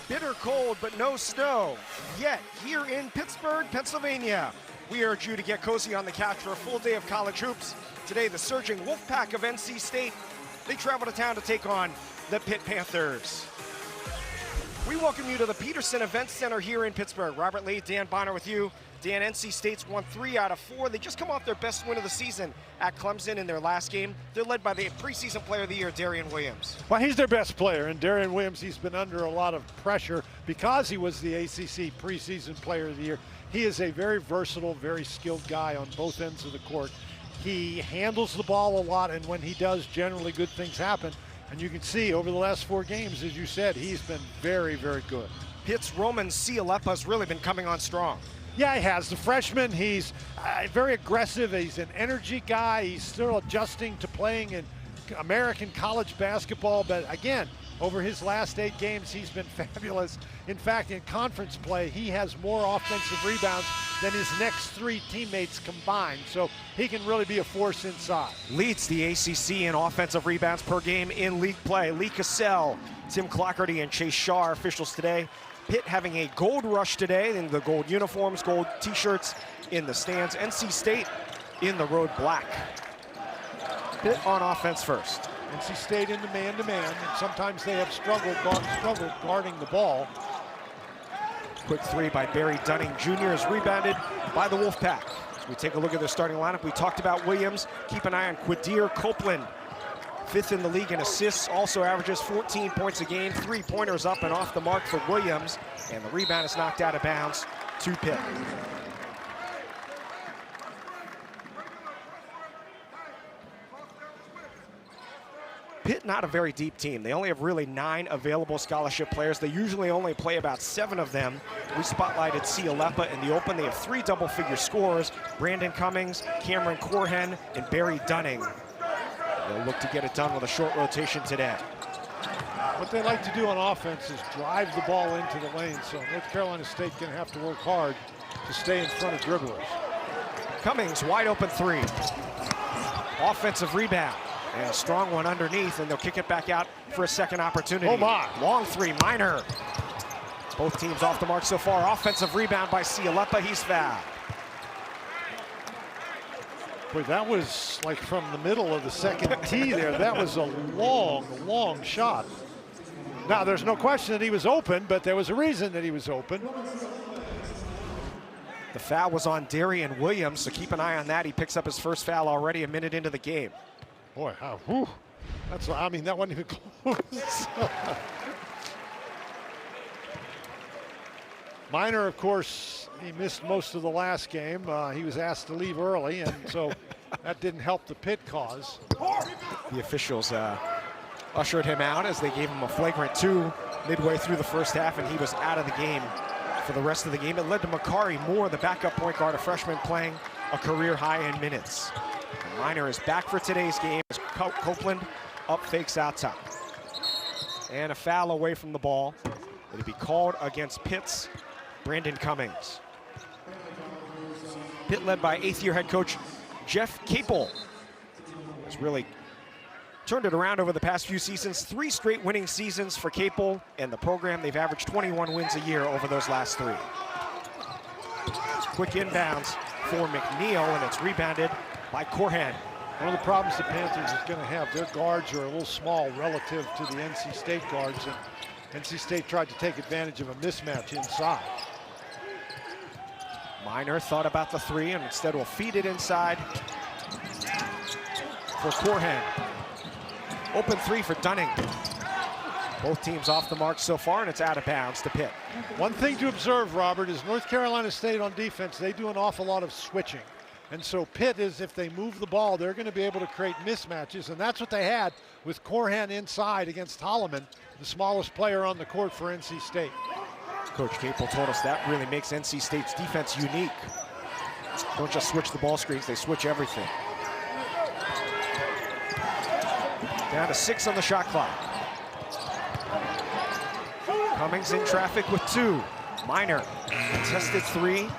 Bitter cold, but no snow. Yet, here in Pittsburgh, Pennsylvania, we urge you to get cozy on the couch for a full day of college hoops. Today, the surging Wolfpack of NC State, they travel to town to take on the Pitt Panthers. We welcome you to the Petersen Event Center here in Pittsburgh. Robert Lee, Dan Bonner with you. Dan, NC State's won 3 out of 4. They just come off their best win of the season at Clemson in their last game. They're led by the preseason player of the year, Darian Williams. Well, he's their best player, and Darian Williams, he's been under a lot of pressure because he was the ACC preseason player of the year. He is a very versatile, very skilled guy on both ends of the court. He handles the ball a lot, and when he does, generally good things happen. And you can see over the last 4 games, as you said, he's been very, very good. Pitt's Roman Cialepa has really been coming on strong. Yeah, he has. The freshman, he's very aggressive. He's an energy guy. He's still adjusting to playing in American college basketball. But again, over his last 8 games, he's been fabulous. In fact, in conference play, he has more offensive rebounds than his next 3 teammates combined. So he can really be a force inside. Leads the ACC in offensive rebounds per game in league play. Lee Cassell, Tim Clockerty, and Chase Shaw are officials today. Pitt having a gold rush today in the gold uniforms, gold t-shirts in the stands. NC State in the road black. Pitt on offense first. NC State into man-to-man, and sometimes they have struggled guarding the ball. Quick 3 by Barry Dunning Jr. is rebounded by the Wolfpack. As we take a look at their starting lineup, we talked about Williams. Keep an eye on Quadir Copeland. 5th in the league in assists, also averages 14 points a game, 3-pointers up and off the mark for Williams, and the rebound is knocked out of bounds to Pitt. Pitt, not a very deep team. They only have really 9 available scholarship players. They usually only play about 7 of them. We spotlighted Cialepa in the open. They have 3 double-figure scorers, Brandon Cummings, Cameron Corhen, and Barry Dunning. They'll look to get it done with a short rotation today. What they like to do on offense is drive the ball into the lane, so North Carolina State going to have to work hard to stay in front of dribblers. Cummings, wide open 3. Offensive rebound, and a strong one underneath, and they'll kick it back out for a second opportunity. Oh my. Long 3, Minor. Both teams off the mark so far. Offensive rebound by Cialepa, he's fouled. Boy, that was like from the middle of the second tee there. That was a long, long shot. Now, there's no question that he was open, but there was a reason that he was open. The foul was on Darian Williams, so keep an eye on that. He picks up his first foul already a minute into the game. Boy, that's, I mean, that wasn't even close. Minor, of course, he missed most of the last game. He was asked to leave early, and so that didn't help the Pitt cause. The officials ushered him out as they gave him a flagrant 2 midway through the first half, and he was out of the game for the rest of the game. It led to Makari Moore, the backup point guard, a freshman, playing a career high in minutes. And Minor is back for today's game as Copeland up fakes out top. And a foul away from the ball. It'll be called against Pitt's Brandon Cummings. Pitt led by 8th-year head coach Jeff Capel has really turned it around over the past few seasons. 3 straight winning seasons for Capel and the program. They've averaged 21 wins a year over those last 3. Quick inbounds for McNeil, and it's rebounded by Corhen. One of the problems the Panthers is going to have, their guards are a little small relative to the NC State guards, and NC State tried to take advantage of a mismatch inside. Minor thought about the 3 and instead will feed it inside for Corhen. Open 3 for Dunning. Both teams off the mark so far, and it's out of bounds to Pitt. One thing to observe, Robert, is North Carolina State on defense, they do an awful lot of switching. And so Pitt is, if they move the ball, they're going to be able to create mismatches, and that's what they had with Corhen inside against Holloman, the smallest player on the court for NC State. Coach Capel told us that really makes NC State's defense unique. Don't just switch the ball screens, they switch everything. Down to 6 on the shot clock. Cummings in traffic with 2. Minor, contested 3.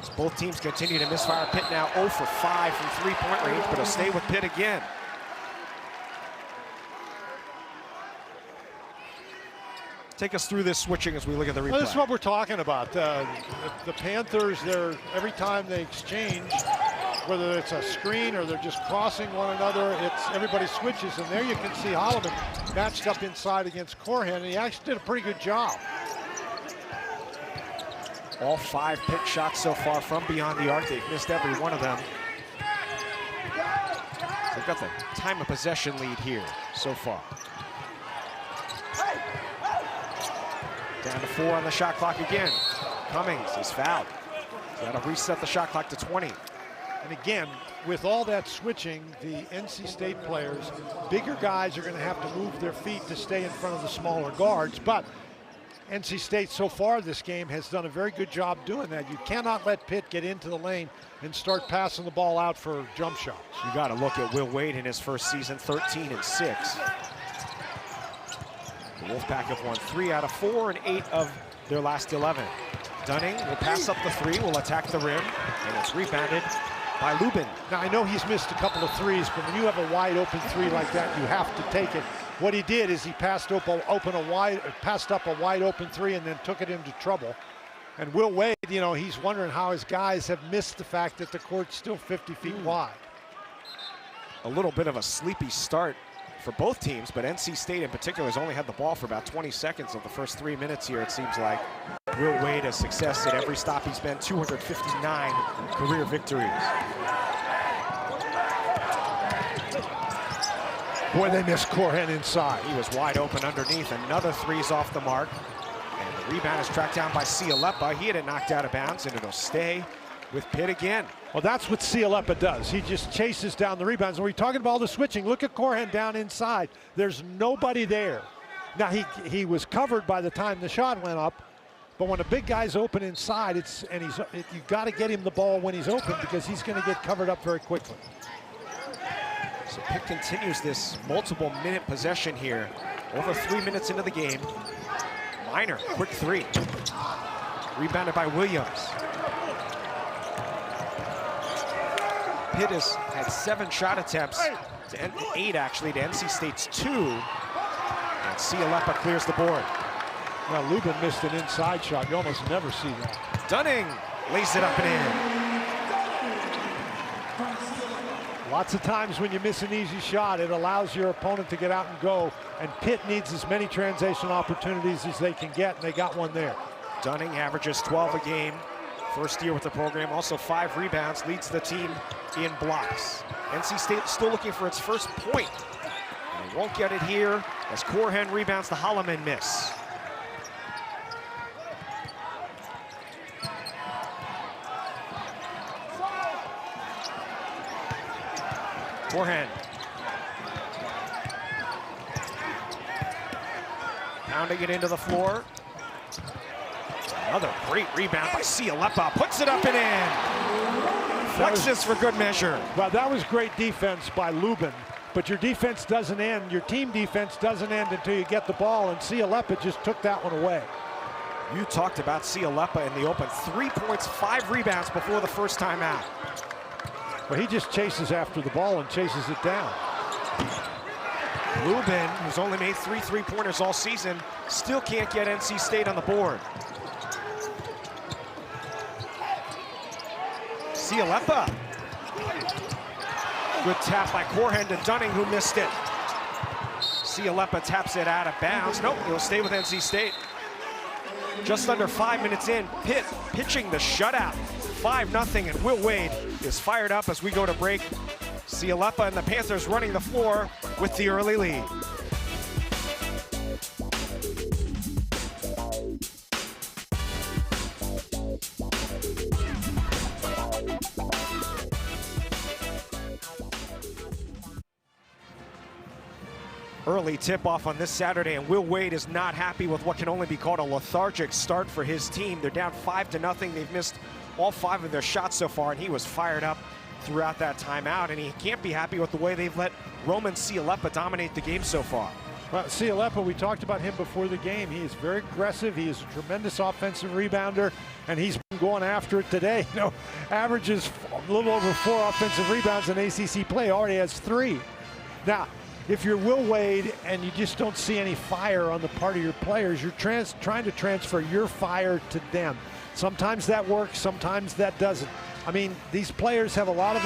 As both teams continue to misfire. Pitt now 0 for 5 from 3-point range, but he'll stay with Pitt again. Take us through this switching as we look at the replay. Well, this is what we're talking about. The Panthers, every time they exchange, whether it's a screen or they're just crossing one another, everybody switches. And there you can see Holloman matched up inside against Corhan, and he actually did a pretty good job. All 5 pick shots so far from beyond the arc. They've missed every one of them. They've got the time of possession lead here so far. Down to 4 on the shot clock again. Cummings is fouled. So that'll reset the shot clock to 20. And again, with all that switching, the NC State players, bigger guys are going to have to move their feet to stay in front of the smaller guards. But NC State so far this game has done a very good job doing that. You cannot let Pitt get into the lane and start passing the ball out for jump shots. You got to look at Will Wade in his first season, 13-6. The Wolfpack have won 3 out of 4 and 8 of their last 11. Dunning will pass up the 3, will attack the rim, and it's rebounded by Lubin. Now, I know he's missed a couple of threes, but when you have a wide open 3 like that, you have to take it. What he did is he passed up a wide open 3 and then took it into trouble. And Will Wade, you know, he's wondering how his guys have missed the fact that the court's still 50 feet wide. A little bit of a sleepy start for both teams, but NC State in particular has only had the ball for about 20 seconds of the first 3 minutes here, it seems like. Will Wade has success at every stop he's been, 259 career victories. Boy, they missed Corhan inside. He was wide open underneath. Another 3's off the mark. And the rebound is tracked down by Cialeppa. He had it knocked out of bounds, and it'll stay with Pitt again. Well, that's what Cialeppa does. He just chases down the rebounds. When we're talking about all the switching, look at Corhan down inside. There's nobody there. Now, he was covered by the time the shot went up, but when a big guy's open inside, you've got to get him the ball when he's open because he's going to get covered up very quickly. So Pitt continues this multiple-minute possession here. Over 3 minutes into the game. Minor, quick 3. Rebounded by Williams. Pitt has had 7 shot attempts, to 8 actually, to NC State's 2. And Cialeppa clears the board. Well, Lubin missed an inside shot. You almost never see that. Dunning lays it up and in. Lots of times when you miss an easy shot, it allows your opponent to get out and go. And Pitt needs as many transition opportunities as they can get, and they got one there. Dunning averages 12 a game. First year with the program, also 5 rebounds, leads the team in blocks. NC State still looking for its first point. And they won't get it here as Corhan rebounds the Holloman miss. Corhan. Pounding it into the floor. Another great rebound by Cialeppa. Puts it up and in. Flexes for good measure. Well, that was great defense by Lubin. But your defense doesn't end. Your team defense doesn't end until you get the ball. And Cialeppa just took that one away. You talked about Cialeppa in the open. 3 points, 5 rebounds before the first time out. Well, he just chases after the ball and chases it down. Lubin, who's only made 3 3-pointers all season, still can't get NC State on the board. Cialeppa. Good tap by Corhan to Dunning, who missed it. Cialeppa taps it out of bounds. Nope, he'll stay with NC State. Just under 5 minutes in, Pitt pitching the shutout. 5-0, and Will Wade is fired up as we go to break. Cialeppa and the Panthers running the floor with the early lead. Early tip-off on this Saturday, and Will Wade is not happy with what can only be called a lethargic start for his team. They're down 5-0. They've missed all 5 of their shots so far, and he was fired up throughout that timeout, and he can't be happy with the way they've let Roman Cialeppa dominate the game so far. Well, Cialeppa, we talked about him before the game. He is very aggressive. He is a tremendous offensive rebounder, and he's been going after it today. You know, averages a little over 4 offensive rebounds in ACC play, already has 3. Now, if you're Will Wade and you just don't see any fire on the part of your players, you're trying to transfer your fire to them. Sometimes that works, sometimes that doesn't. I mean, these players have a lot of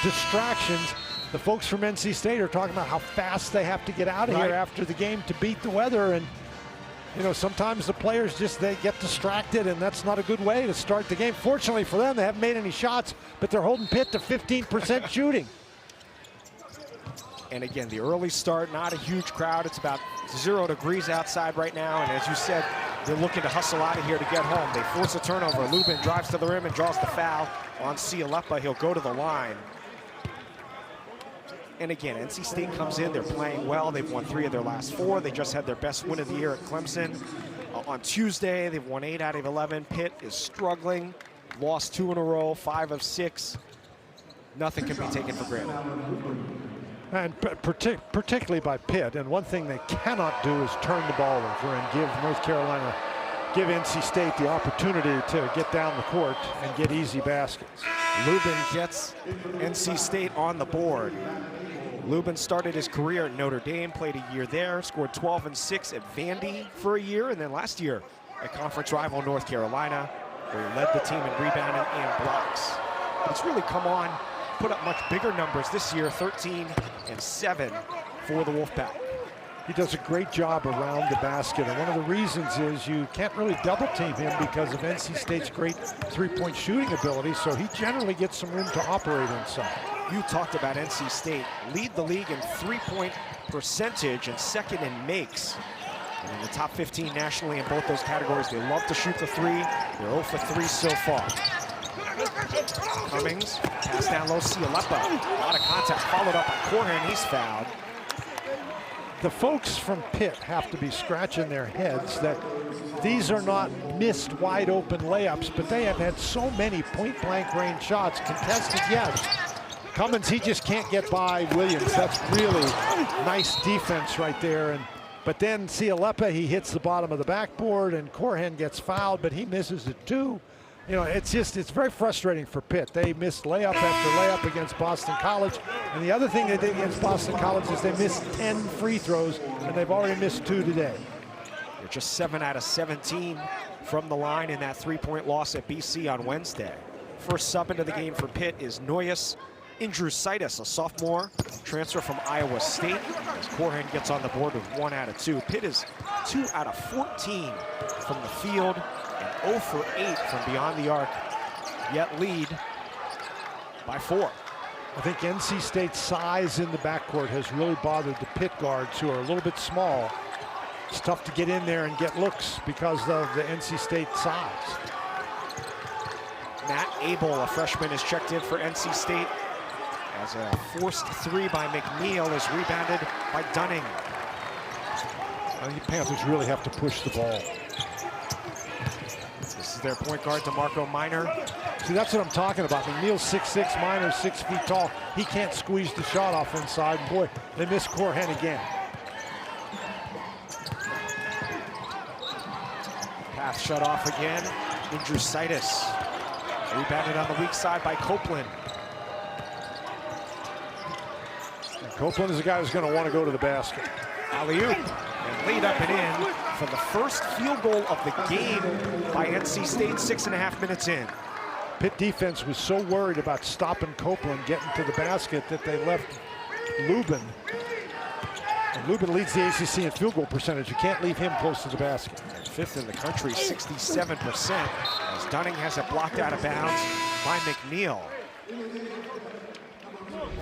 distractions. The folks from NC State are talking about how fast they have to get out of here after the game to beat the weather. And, you know, sometimes the players they get distracted, and that's not a good way to start the game. Fortunately for them, they haven't made any shots, but they're holding Pitt to 15% shooting. And again, the early start, not a huge crowd. It's about 0 degrees outside right now. And as you said, they're looking to hustle out of here to get home. They force a turnover. Lubin drives to the rim and draws the foul on Cialepa. He'll go to the line. And again, NC State comes in. They're playing well. They've won 3 of their last 4. They just had their best win of the year at Clemson. On Tuesday, they've won 8 out of 11. Pitt is struggling. Lost 2 in a row, 5 of 6. Nothing can be taken for granted. And particularly by Pitt. And one thing they cannot do is turn the ball over and give NC State the opportunity to get down the court and get easy baskets. Lubin gets NC State on the board. Lubin started his career at Notre Dame, played a year there, scored 12 and 6 at Vandy for a year, and then last year at conference rival North Carolina, where he led the team in rebounding and blocks. But it's really come on, put up much bigger numbers this year, 13 and 7 for the Wolfpack. He does a great job around the basket, and one of the reasons is you can't really double team him because of NC State's great three-point shooting ability, so he generally gets some room to operate inside. You talked about NC State, lead the league in three-point percentage and second in makes. And in the top 15 nationally in both those categories. They love to shoot the 3. They're 0 for 3 so far. Cummings, pass down low, Cialepa. A lot of contact, followed up by Corhan, he's fouled. The folks from Pitt have to be scratching their heads that these are not missed wide open layups, but they have had so many point blank range shots, contested, yes. Cummins, he just can't get by Williams. That's really nice defense right there. But then Cialepa, he hits the bottom of the backboard, and Corhan gets fouled, but he misses it too. You know, it's very frustrating for Pitt. They missed layup after layup against Boston College. And the other thing they did against Boston College is they missed 10 free throws, and they've already missed 2 today. They're just 7 out of 17 from the line in that 3-point loss at BC on Wednesday. First sub into the game for Pitt is Noyes Indrusitis, a sophomore transfer from Iowa State. As Corhan gets on the board with 1 out of 2. Pitt is 2 out of 14 from the field and 0 for 8 from beyond the arc, yet lead by 4. I think NC State's size in the backcourt has really bothered the Pitt guards, who are a little bit small. It's tough to get in there and get looks because of the NC State size. Matt Abel, a freshman, is checked in for NC State as a forced 3 by McNeil is rebounded by Dunning. I think the Panthers really have to push the ball. This is their point guard, DeMarco Minor. See, that's what I'm talking about. McNeil's 6'6", Minor's 6 feet tall. He can't squeeze the shot off inside. And boy, they miss Corhan again. Path shut off again. Indrusitis. Rebounded on the weak side by Copeland. And Copeland is a guy who's going to want to go to the basket. Alley-oop. And laid up and in for the first field goal of the game by NC State, 6.5 minutes in. Pitt defense was so worried about stopping Copeland getting to the basket that they left Lubin. And Lubin leads the ACC in field goal percentage. You can't leave him close to the basket. 5th in the country, 67%, as Dunning has it blocked out of bounds by McNeil.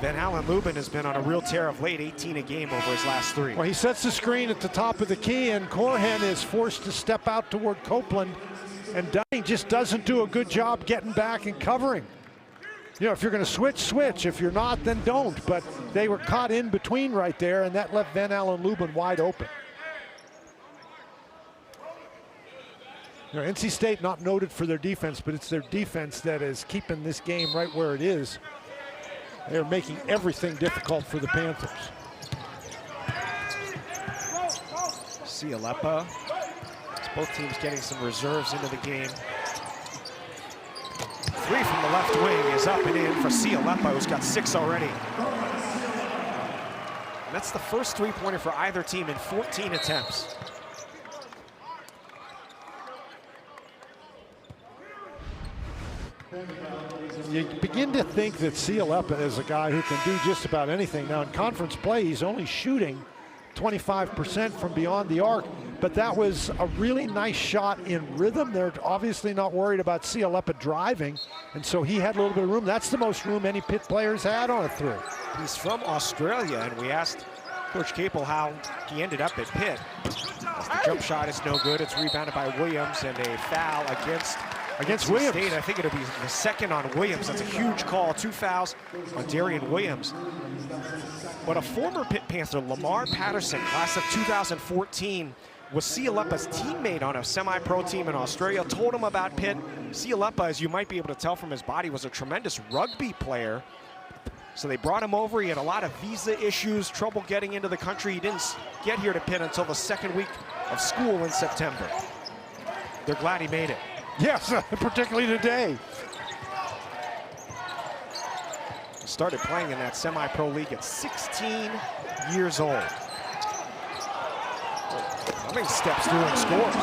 Van Allen Lubin has been on a real tear of late, 18 a game over his last 3. Well, he sets the screen at the top of the key, and Corhan is forced to step out toward Copeland, and Dunning just doesn't do a good job getting back and covering. You know, if you're going to switch, switch. If you're not, then don't. But they were caught in between right there, and that left Van Allen Lubin wide open. You know, NC State not noted for their defense, but it's their defense that is keeping this game right where it is. They're making everything difficult for the Panthers. Cialepa. It's both teams getting some reserves into the game. 3 from the left wing is up and in for Cialepa, who's got 6 already. And that's the first three-pointer for either team in 14 attempts. You begin to think that Cialeppa is a guy who can do just about anything. Now in conference play, he's only shooting 25% from beyond the arc, but that was a really nice shot in rhythm. They're obviously not worried about Cialeppa driving, and so he had a little bit of room. That's the most room any Pitt players had on a three. He's from Australia, and we asked Coach Capel how he ended up at Pitt. The jump shot is no good. It's rebounded by Williams, and a foul against Williams. State. I think it'll be the second on Williams. That's a huge call. 2 fouls on Darian Williams. But a former Pitt Panther, Lamar Petersen, class of 2014, was Cialeppa's teammate on a semi-pro team in Australia, told him about Pitt. Cialeppa, as you might be able to tell from his body, was a tremendous rugby player. So they brought him over. He had a lot of visa issues, trouble getting into the country. He didn't get here to Pitt until the second week of school in September. They're glad he made it. Yes, particularly today. Started playing in that semi-pro league at 16 years old. Cummings steps through and scores.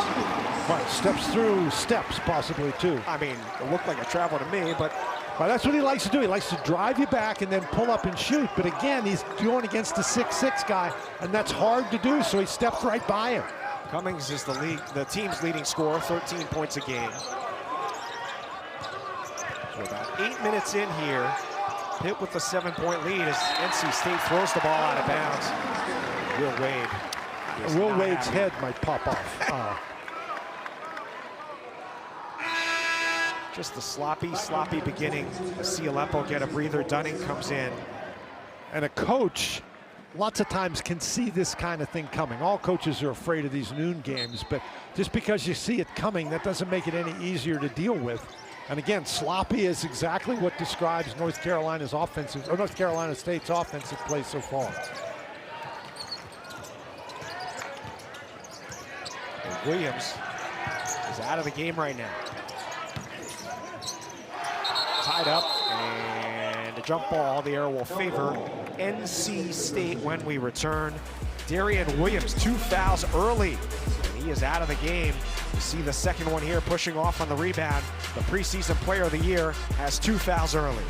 Right, steps through steps possibly too. I mean, it looked like a travel to me, but well, that's what he likes to do. He likes to drive you back and then pull up and shoot. But again, he's going against the 6'6" guy, and that's hard to do, so he steps right by him. Cummings is the team's leading scorer, 13 points a game. So about 8 minutes in here, Pitt with the 7-point lead as NC State throws the ball out of bounds. Will Wade. Will Wade's head might pop off. Just the sloppy beginning. Cialeppa will get a breather. Dunning comes in. And a coach, lots of times, can see this kind of thing coming. All coaches are afraid of these noon games, but just because you see it coming, that doesn't make it any easier to deal with. And again, sloppy is exactly what describes North Carolina State's offensive play so far. And Williams is out of the game right now. Tied up, and a jump ball. The arrow will favor NC State when we return. Darian Williams, 2 fouls early, and he is out of the game. You see the second one here pushing off on the rebound. The preseason player of the year has 2 fouls early.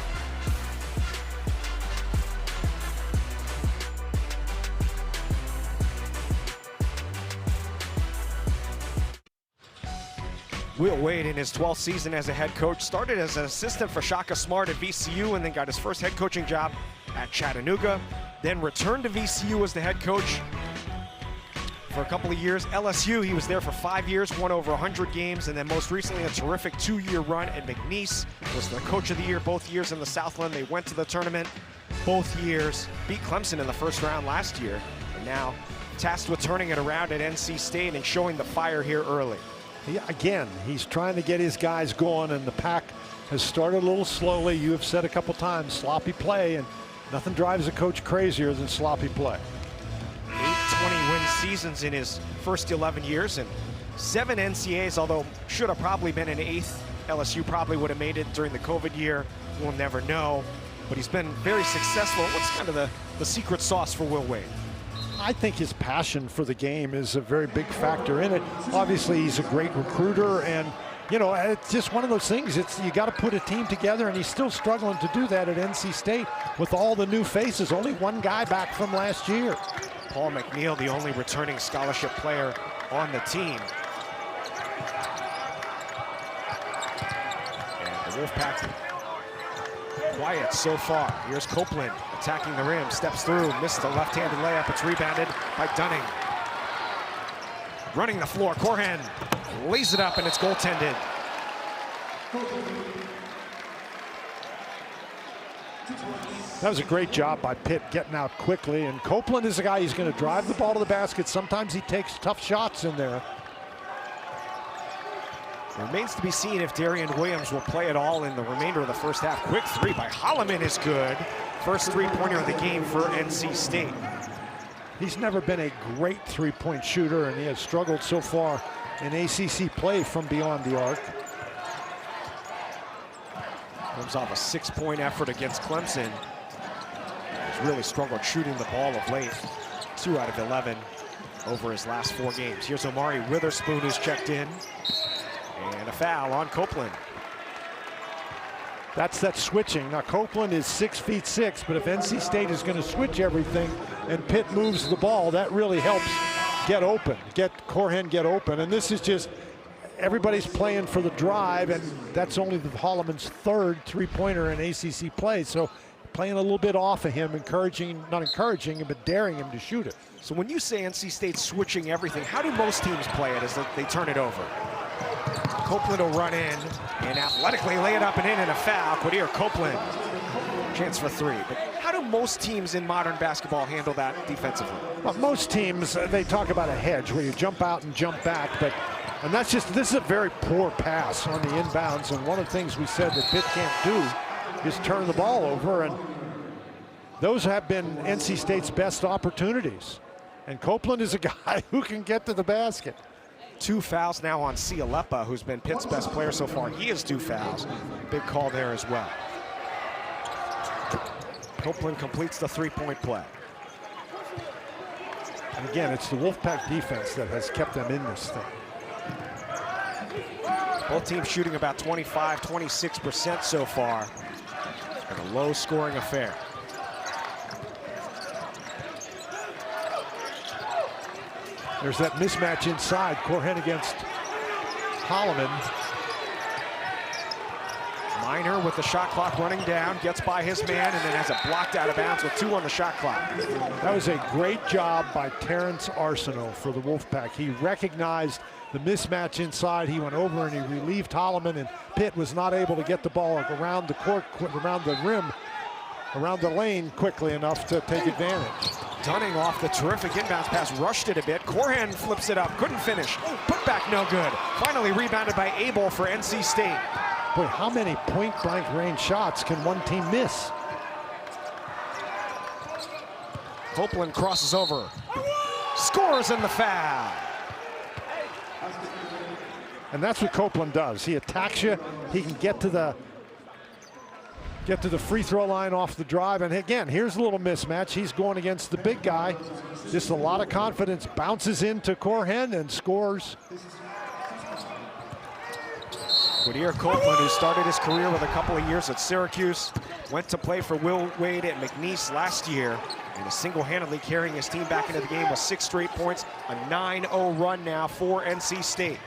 Will Wade, in his 12th season as a head coach, started as an assistant for Shaka Smart at VCU and then got his first head coaching job at Chattanooga. Then returned to VCU as the head coach for a couple of years. LSU, he was there for 5 years, won over 100 games, and then most recently a terrific 2-year run at McNeese. Was the coach of the year both years in the Southland. They went to the tournament both years, beat Clemson in the first round last year, and now tasked with turning it around at NC State and showing the fire here early. Again, he's trying to get his guys going, and the pack has started a little slowly. You have said a couple times, sloppy play, and nothing drives a coach crazier than sloppy play. 8 20-win seasons in his first 11 years, and 7 NCAAs, although should have probably been an 8th. LSU probably would have made it during the COVID year. We'll never know, but he's been very successful. What's kind of the secret sauce for Will Wade? I think his passion for the game is a very big factor in it. Obviously, he's a great recruiter, and you know, it's just one of those things. You got to put a team together, and he's still struggling to do that at NC State with all the new faces. Only one guy back from last year. Paul McNeil, the only returning scholarship player on the team. And the Wolfpack quiet so far. Here's Copeland attacking the rim, steps through, missed the left-handed layup. It's rebounded by Dunning. Running the floor, Corhan lays it up, and it's goaltended. That was a great job by Pitt getting out quickly, and Copeland is a guy, he's going to drive the ball to the basket. Sometimes he takes tough shots in there. Remains to be seen if Darian Williams will play at all in the remainder of the first half. Quick three by Holloman is good. First three-pointer of the game for NC State. He's never been a great three-point shooter, and he has struggled so far in ACC play from beyond the arc. Comes off a 6-point effort against Clemson. He's really struggled shooting the ball of late. 2 out of 11 over his last 4 games. Here's Omari Witherspoon, who's checked in. And a foul on Copeland. That's that switching. Now Copeland is 6'6", but if NC State is going to switch everything and Pitt moves the ball, that really helps get open, Corhen get open. And this is just, everybody's playing for the drive, and that's only the Holloman's 3rd three-pointer in ACC play. So playing a little bit off of him, not encouraging him, but daring him to shoot it. So when you say NC State's switching everything, how do most teams play it as they turn it over? Copeland will run in and athletically lay it up and in, and a foul. Quadir Copeland, chance for 3. But how do most teams in modern basketball handle that defensively? Well, most teams, they talk about a hedge where you jump out and jump back, and that's just, this is a very poor pass on the inbounds, and one of the things we said that Pitt can't do is turn the ball over, and those have been NC State's best opportunities. And Copeland is a guy who can get to the basket. 2 fouls now on Cialeppa, who's been Pitt's best player so far. He has 2 fouls. Big call there as well. Copeland completes the 3-point play. And again, it's the Wolfpack defense that has kept them in this thing. Both teams shooting about 25, 26% so far. It's been a low-scoring affair. There's that mismatch inside. Corhen against Holloman. Minor with the shot clock running down, gets by his man, and then has it blocked out of bounds with 2 on the shot clock. That was a great job by Terrence Arsenault for the Wolfpack. He recognized the mismatch inside. He went over and he relieved Holloman, and Pitt was not able to get the ball around the court, around the rim, around the lane quickly enough to take advantage. Dunning off the terrific inbounds pass, rushed it a bit. Corhen flips it up, couldn't finish. Put back no good. Finally rebounded by Abel for NC State. Boy, how many point-blank range shots can one team miss? Copeland crosses over. Scores in the foul. And that's what Copeland does. He attacks you. He can get to the free throw line off the drive. And again, here's a little mismatch. He's going against the big guy. Just a lot of confidence. Bounces into Corhen and scores. Quadir Copeland, who started his career with a couple of years at Syracuse, went to play for Will Wade at McNeese last year, and is single-handedly carrying his team back into the game with 6 straight points. A 9-0 run now for NC State.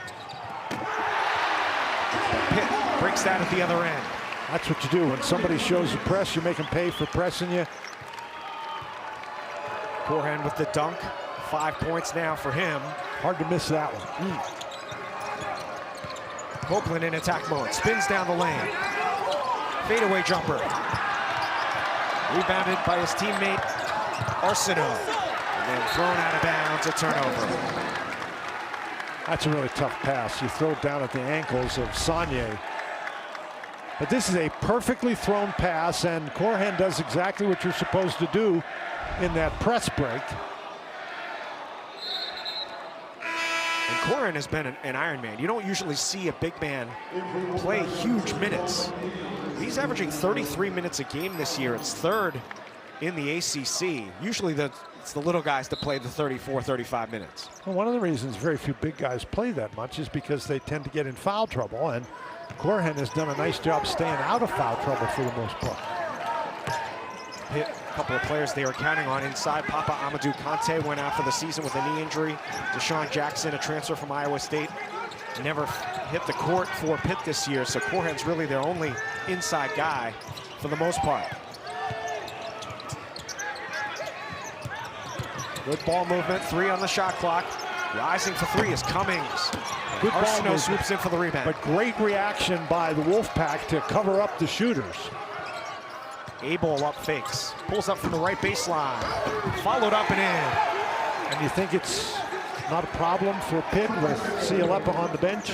Pitt breaks that at the other end. That's what you do. When somebody shows you press, you make them pay for pressing you. Corhen with the dunk. 5 points now for him. Hard to miss that one. Copeland in attack mode. Spins down the lane. Fadeaway jumper. Rebounded by his teammate, Arsenault. And then thrown out of bounds, a turnover. That's a really tough pass. You throw it down at the ankles of Saunier. But this is a perfectly thrown pass, and Corhen does exactly what you're supposed to do in that press break. And Corhen has been an Iron Man. You don't usually see a big man play huge minutes. He's averaging 33 minutes a game this year. It's 3rd in the ACC. Usually it's the little guys that play the 34, 35 minutes. Well, one of the reasons very few big guys play that much is because they tend to get in foul trouble, and Corhen has done a nice job staying out of foul trouble for the most part. Pitt, a couple of players they were counting on inside. Papa Amadou Kante went out for the season with a knee injury. Deshaun Jackson, a transfer from Iowa State, never hit the court for Pitt this year, so Corhen's really their only inside guy for the most part. Good ball movement, 3 on the shot clock. Rising for 3 is Cummings. Good ball movement, swoops in for the rebound. But great reaction by the Wolfpack to cover up the shooters. Abel up fakes, pulls up from the right baseline, followed up and in. And you think it's not a problem for Pitt with Cialeppa on the bench?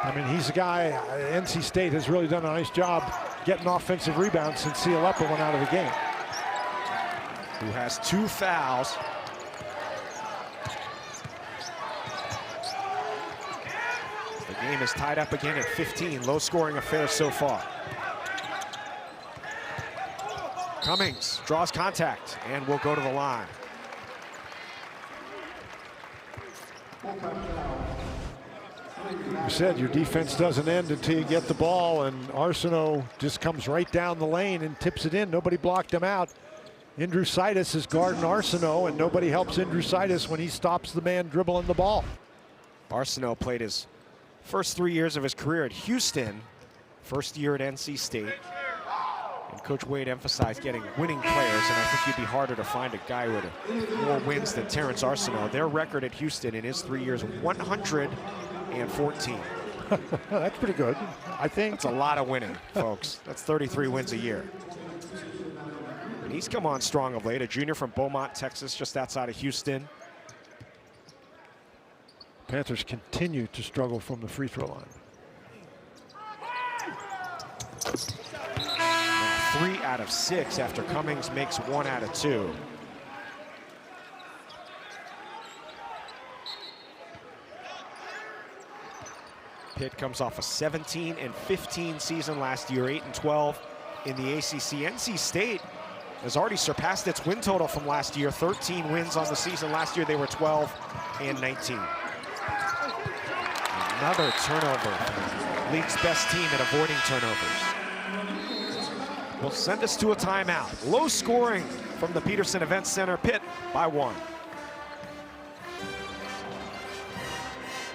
I mean, he's a guy, NC State has really done a nice job getting offensive rebounds since Cialeppa went out of the game. Who has 2 fouls. The game is tied up again at 15. Low-scoring affair so far. Cummings draws contact and will go to the line. You said your defense doesn't end until you get the ball, and Arsenault just comes right down the lane and tips it in. Nobody blocked him out. Indrusitis is guarding Arsenault, and nobody helps Indrusitis when he stops the man dribbling the ball. Arsenault played his first 3 years of his career at Houston, first year at NC State. And Coach Wade emphasized getting winning players, and I think you'd be harder to find a guy with more wins than Terrence Arsenault. Their record at Houston in his 3 years, 114. That's pretty good, I think. That's a lot of winning, folks. That's 33 wins a year. And he's come on strong of late, a junior from Beaumont, Texas, just outside of Houston. Panthers continue to struggle from the free throw line. 3 out of 6 after Cummings makes 1 out of 2. Pitt comes off a 17-15 season last year, 8-12 in the ACC. NC State has already surpassed its win total from last year, 13 wins on the season. Last year they were 12-19. Another turnover. League's best team at avoiding turnovers. Will send us to a timeout. Low scoring from the Petersen Event Center. Pitt by 1.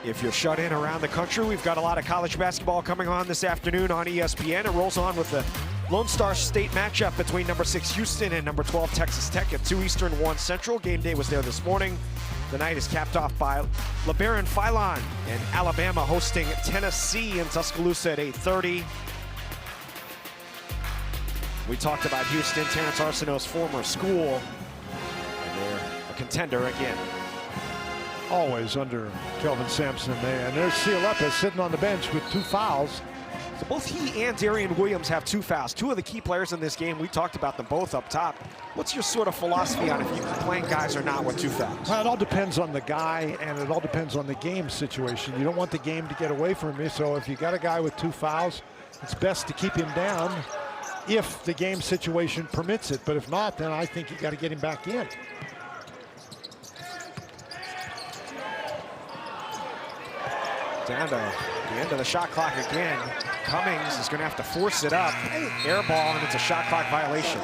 If you're shut in around the country, we've got a lot of college basketball coming on this afternoon on ESPN. It rolls on with the Lone Star State matchup between number 6 Houston and number 12 Texas Tech at 2 Eastern, 1 Central. Game day was there this morning. The night is capped off by LeBaron Philon and Alabama hosting Tennessee in Tuscaloosa at 8:30. We talked about Houston, Terrence Arsenault's former school, and they're a contender again. Always under Kelvin Sampson, and there's Cialeppa sitting on the bench with 2 fouls. So both he and Darian Williams have 2 fouls. 2 of the key players in this game. We talked about them both up top. What's your sort of philosophy on if you're playing guys or not with 2 fouls? Well, it all depends on the guy, and it all depends on the game situation. You don't want the game to get away from you, so if you got a guy with 2 fouls, it's best to keep him down if the game situation permits it. But if not, then I think you got to get him back in. Down to the end of the shot clock again. Cummings is going to have to force it up. Air ball, and it's a shot clock violation.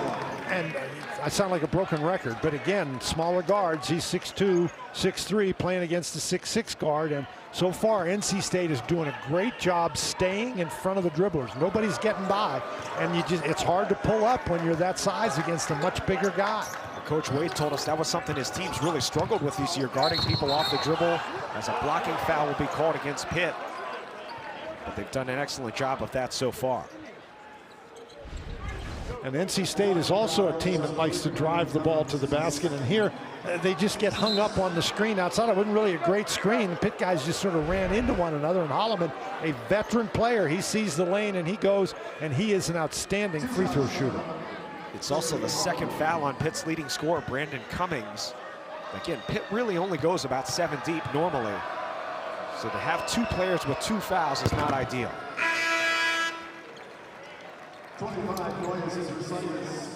And I sound like a broken record, but again, smaller guards. He's 6'2", 6'3", playing against the 6'6" guard. And so far, NC State is doing a great job staying in front of the dribblers. Nobody's getting by. And it's hard to pull up when you're that size against a much bigger guy. Coach Wade told us that was something his team's really struggled with this year, guarding people off the dribble, as a blocking foul will be called against Pitt. But they've done an excellent job of that so far. And NC State is also a team that likes to drive the ball to the basket. And here, they just get hung up on the screen outside. It wasn't really a great screen. The Pitt guys just sort of ran into one another. And Holloman, a veteran player, he sees the lane and he goes, and he is an outstanding free throw shooter. It's also the 2nd foul on Pitt's leading scorer, Brandon Cummings. Again, Pitt really only goes about 7 deep normally. So to have 2 players with 2 fouls is not ideal.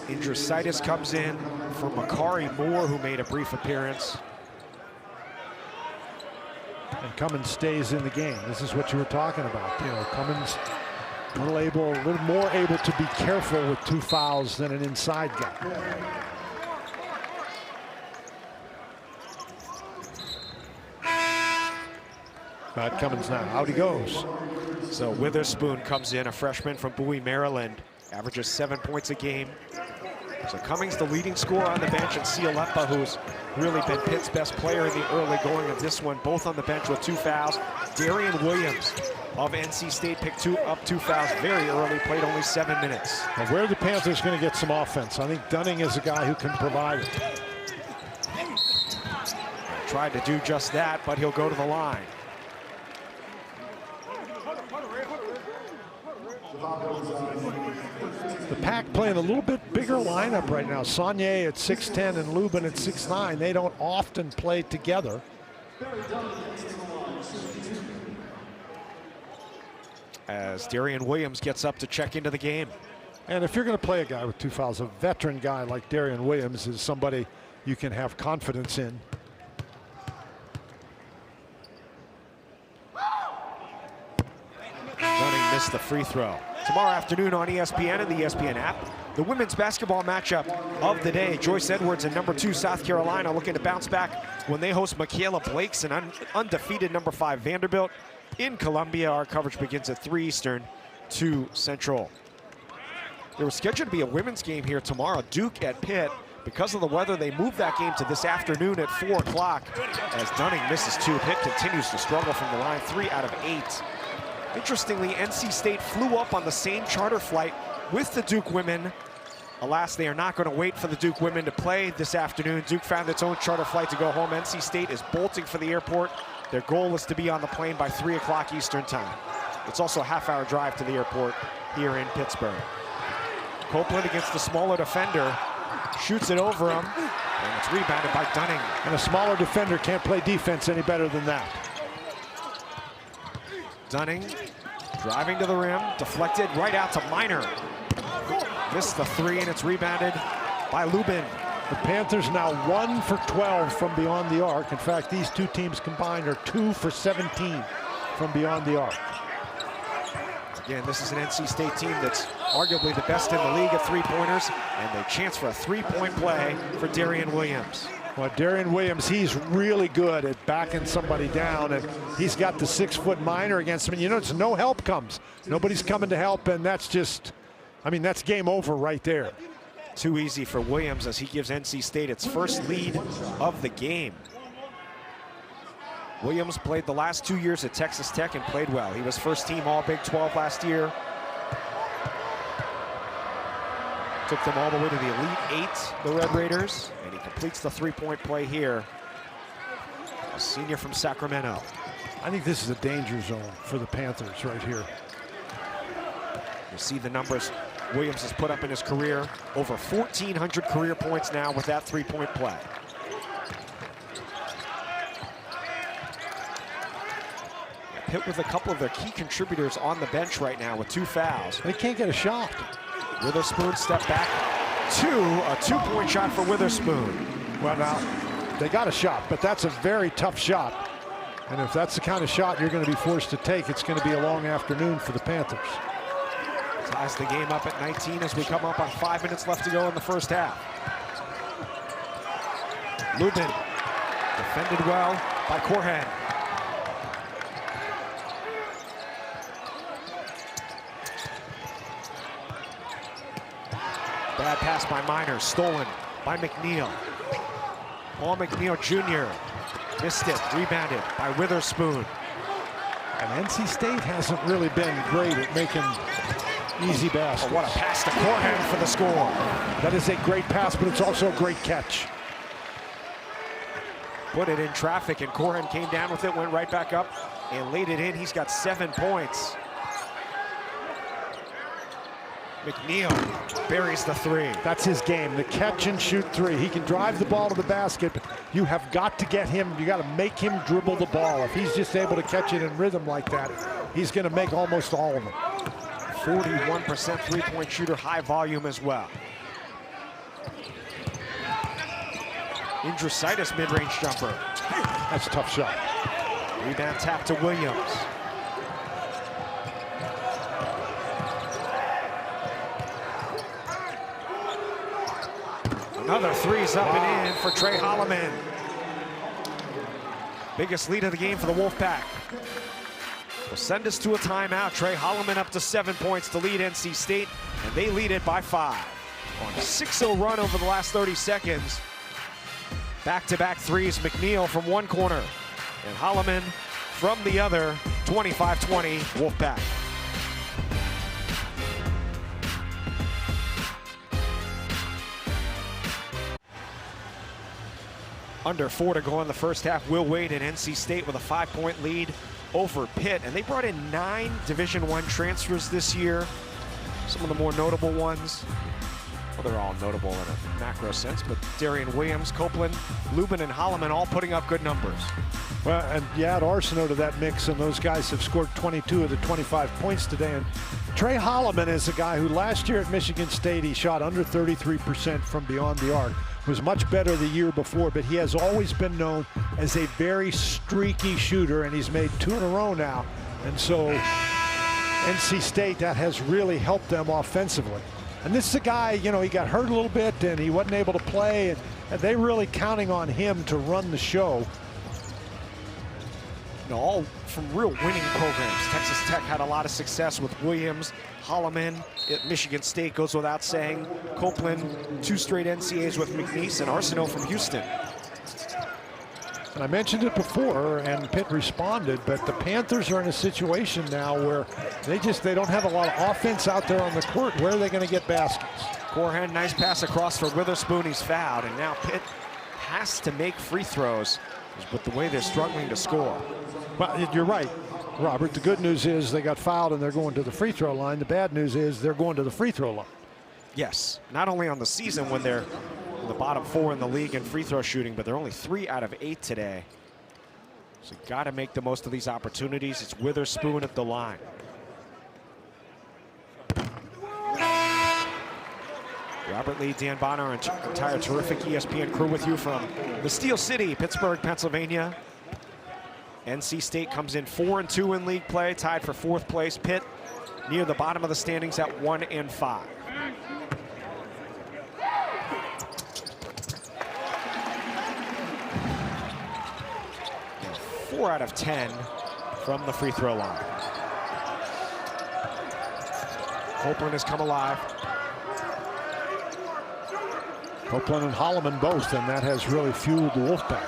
Indrusitis comes in for Makari Moore, who made a brief appearance. And Cummins stays in the game. This is what you were talking about. You know, Cummins a little more able to be careful with 2 fouls than an inside guy. Matt Cummins now, out he goes. So Witherspoon comes in, a freshman from Bowie, Maryland, averages 7 points a game. So Cummings, the leading scorer on the bench, and Cialeppa, who's really been Pitt's best player in the early going of this one, both on the bench with 2 fouls. Darian Williams of NC State picked 2 fouls very early, played only 7 minutes. Now where are the Panthers going to get some offense? I think Dunning is a guy who can provide it. Tried to do just that, but he'll go to the line. The Pack playing a little bit bigger lineup right now. Saunier at 6'10" and Lubin at 6'9". They don't often play together. As Darian Williams gets up to check into the game. And if you're going to play a guy with 2 fouls, a veteran guy like Darian Williams is somebody you can have confidence in. Dunning missed the free throw. Tomorrow afternoon on ESPN and the ESPN app, the women's basketball matchup of the day. Joyce Edwards and #2 South Carolina looking to bounce back when they host Michaela Blake's and undefeated #5 Vanderbilt in Columbia. Our coverage begins at 3 Eastern, 2 Central. There was scheduled to be a women's game here tomorrow, Duke at Pitt. Because of the weather, they moved that game to this afternoon at 4 o'clock as Dunning misses 2. Pitt continues to struggle from the line, 3 out of 8. Interestingly, NC State flew up on the same charter flight with the Duke women. Alas, they are not going to wait for the Duke women to play this afternoon. Duke found its own charter flight to go home. NC State is bolting for the airport. Their goal is to be on the plane by 3 o'clock Eastern time. It's also a half-hour drive to the airport here in Pittsburgh. Copeland against the smaller defender, shoots it over him, and it's rebounded by Dunning. And a smaller defender can't play defense any better than that. Dunning driving to the rim, deflected right out to Minor. Missed the 3, and it's rebounded by Lubin. The Panthers now 1 for 12 from beyond the arc. In fact, these two teams combined are 2 for 17 from beyond the arc. Again, this is an NC State team that's arguably the best in the league at three-pointers, and they chance for a 3-point play for Darian Williams. Well, Darian Williams, he's really good at backing somebody down, and he's got the 6-foot Minor against him. And you notice no help comes. Nobody's coming to help, and that's just, I mean, that's game over right there. Too easy for Williams as he gives NC State its first lead of the game. Williams played the last 2 years at Texas Tech and played well. He was first team All Big 12 last year. Took them all the way to the Elite 8, the Red Raiders, and he completes the 3-point play here. A senior from Sacramento. I think this is a danger zone for the Panthers right here. You see the numbers Williams has put up in his career. Over 1,400 career points now with that 3-point play. Pitt with a couple of their key contributors on the bench right now with 2 fouls. They can't get a shot. Witherspoon step back. A 2-point shot for Witherspoon. Well, now, they got a shot, but that's a very tough shot. And if that's the kind of shot you're going to be forced to take, it's going to be a long afternoon for the Panthers. Ties the game up at 19 as we come up on 5 minutes left to go in the first half. Lubin defended well by Corhead. Bad pass by Minor, stolen by McNeil. Paul McNeil Jr. missed it, rebounded by Witherspoon. And NC State hasn't really been great at making easy baskets. Oh, what a pass to Corhead for the score. That is a great pass, but it's also a great catch. Put it in traffic, and Corhead came down with it, went right back up, and laid it in. He's got 7 points. McNeil buries the 3. That's his game, the catch and shoot 3. He can drive the ball to the basket, but you have got to get him, you got to make him dribble the ball. If he's just able to catch it in rhythm like that, he's going to make almost all of them. 41% 3-point shooter, high volume as well. Indrusitis mid-range jumper. That's a tough shot. Rebound tap to Williams. Another 3's up and in for Trey Holloman. Biggest lead of the game for the Wolfpack. Will send us to a timeout. Trey Holloman up to 7 points to lead NC State, and they lead it by 5. On a 6-0 run over the last 30 seconds. Back-to-back 3s, McNeil from one corner, and Holloman from the other. 25-20 Wolfpack. Under 4 to go in the first half. Will Wade and NC State with a 5-point lead over Pitt. And they brought in 9 Division I transfers this year. Some of the more notable ones. Well, they're all notable in a macro sense, but Darian Williams, Copeland, Lubin, and Holloman all putting up good numbers. Well, and you add Arsenault to that mix, and those guys have scored 22 of the 25 points today. And Trey Holloman is a guy who last year at Michigan State, he shot under 33% from beyond the arc. Was much better the year before, but he has always been known as a very streaky shooter, and he's made 2 in a row now. And so NC State, that has really helped them offensively. And this is a guy, you know, he got hurt a little bit and he wasn't able to play, and they're really counting on him to run the show. You know, all from real winning programs. Texas Tech had a lot of success with Williams, Holloman at Michigan State, goes without saying. Copeland, 2 straight NCAAs with McNeese, and Arsenault from Houston. And I mentioned it before, and Pitt responded, but the Panthers are in a situation now where they don't have a lot of offense out there on the court. Where are they going to get baskets? Corhan, nice pass across for Witherspoon. He's fouled, and now Pitt has to make free throws with the way they're struggling to score. Well, you're right, Robert. The good news is they got fouled and they're going to the free throw line. The bad news is they're going to the free throw line. Yes, not only on the season when they're in the bottom 4 in the league in free throw shooting, but they're only 3 out of 8 today. So got to make the most of these opportunities. It's Witherspoon at the line. Robert Lee, Dan Bonner, and entire terrific ESPN crew with you from the Steel City, Pittsburgh, Pennsylvania. NC State comes in 4-2 in league play, tied for 4th place. Pitt near the bottom of the standings at 1-5. 4 out of 10 from the free throw line. Copeland has come alive. Copeland and Holloman both, and that has really fueled the Wolfpack.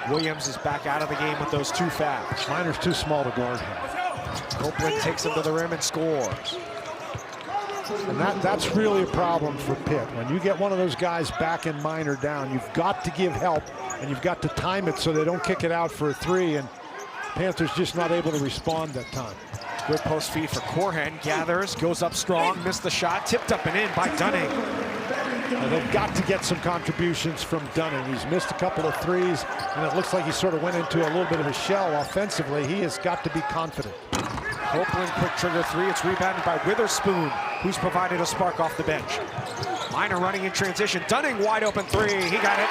Williams is back out of the game with those 2 fouls. Minor's too small to guard him. Copeland takes him to the rim and scores. And that's really a problem for Pitt. When you get one of those guys back in Minor down, you've got to give help, and you've got to time it so they don't kick it out for a 3, and Panthers just not able to respond that time. Good post feed for Corhan, gathers, goes up strong, missed the shot, tipped up and in by Dunning. And they've got to get some contributions from Dunning. He's missed a couple of 3s, and it looks like he sort of went into a little bit of a shell offensively. He has got to be confident. Copeland, quick trigger 3. It's rebounded by Witherspoon, who's provided a spark off the bench. Minor running in transition. Dunning, wide open 3. He got it.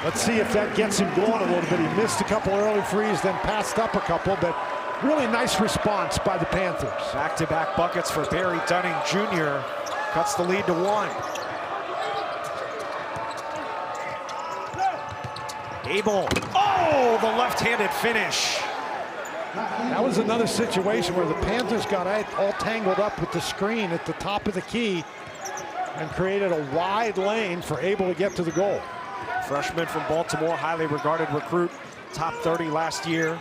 Let's see if that gets him going a little bit. He missed a couple early threes, then passed up a couple, but really nice response by the Panthers. Back-to-back buckets for Barry Dunning Jr. Cuts the lead to 1. Abel. Oh, the left-handed finish. That was another situation where the Panthers got all tangled up with the screen at the top of the key and created a wide lane for Abel to get to the goal. Freshman from Baltimore, highly regarded recruit, top 30 last year.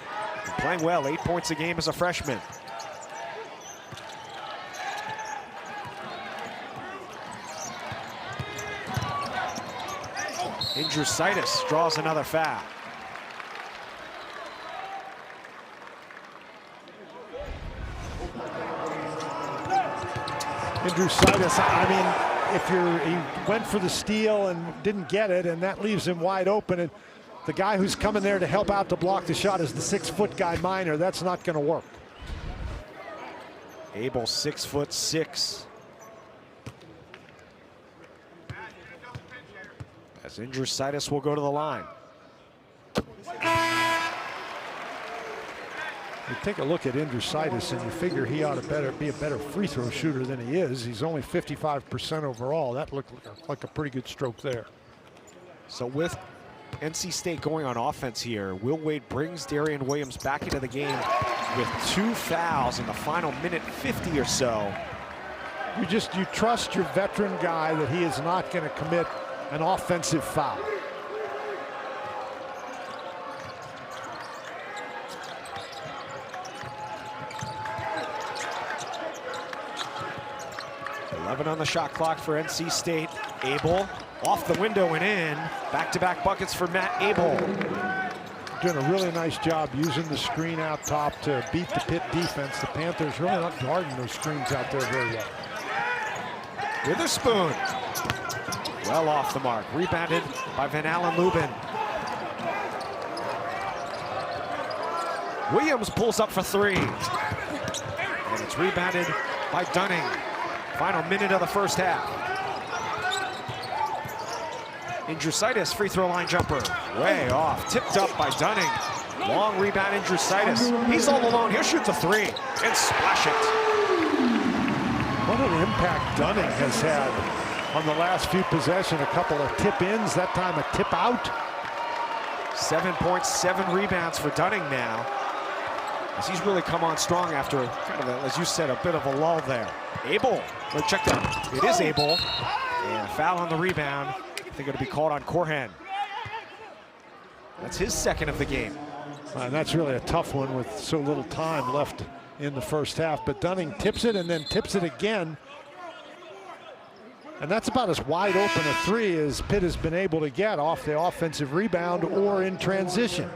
Playing well, 8 points a game as a freshman. Indrusitis draws another foul. Indrusitis, I mean, if he went for the steal and didn't get it, and that leaves him wide open, and the guy who's coming there to help out to block the shot is the 6-foot guy, Minor. That's not going to work. Abel, 6'6". As Indrusitis will go to the line. You take a look at Indrusitis and you figure he ought to be a better free throw shooter than he is. He's only 55% overall. That looked like a pretty good stroke there. So with NC State going on offense here, Will Wade brings Darian Williams back into the game with 2 fouls in the final minute 50 or so. You trust your veteran guy that he is not going to commit an offensive foul. On the shot clock for NC State. Abel off the window and in. Back-to-back buckets for Matt Abel. Doing a really nice job using the screen out top to beat the Pitt defense. The Panthers really not guarding those screens out there very well. Witherspoon. Well off the mark. Rebounded by Van Allen Lubin. Williams pulls up for three. And it's rebounded by Dunning. Final minute of the first half. Indrusitis, free throw line jumper. Way off, tipped up by Dunning. Long rebound, Indrusitis. He's all alone, he'll shoot the three and splash it. What an impact Dunning has had on the last few possessions. A couple of tip-ins, that time a tip-out. 7 points, 7 rebounds for Dunning now. As he's really come on strong after kind of, as you said, a bit of a lull there. Abel, check that. It is Abel. And a foul on the rebound. I think it'll be called on Corhan. That's his second of the game. And that's really a tough one with so little time left in the first half. But Dunning tips it and then tips it again. And that's about as wide open a three as Pitt has been able to get off the offensive rebound or in transition.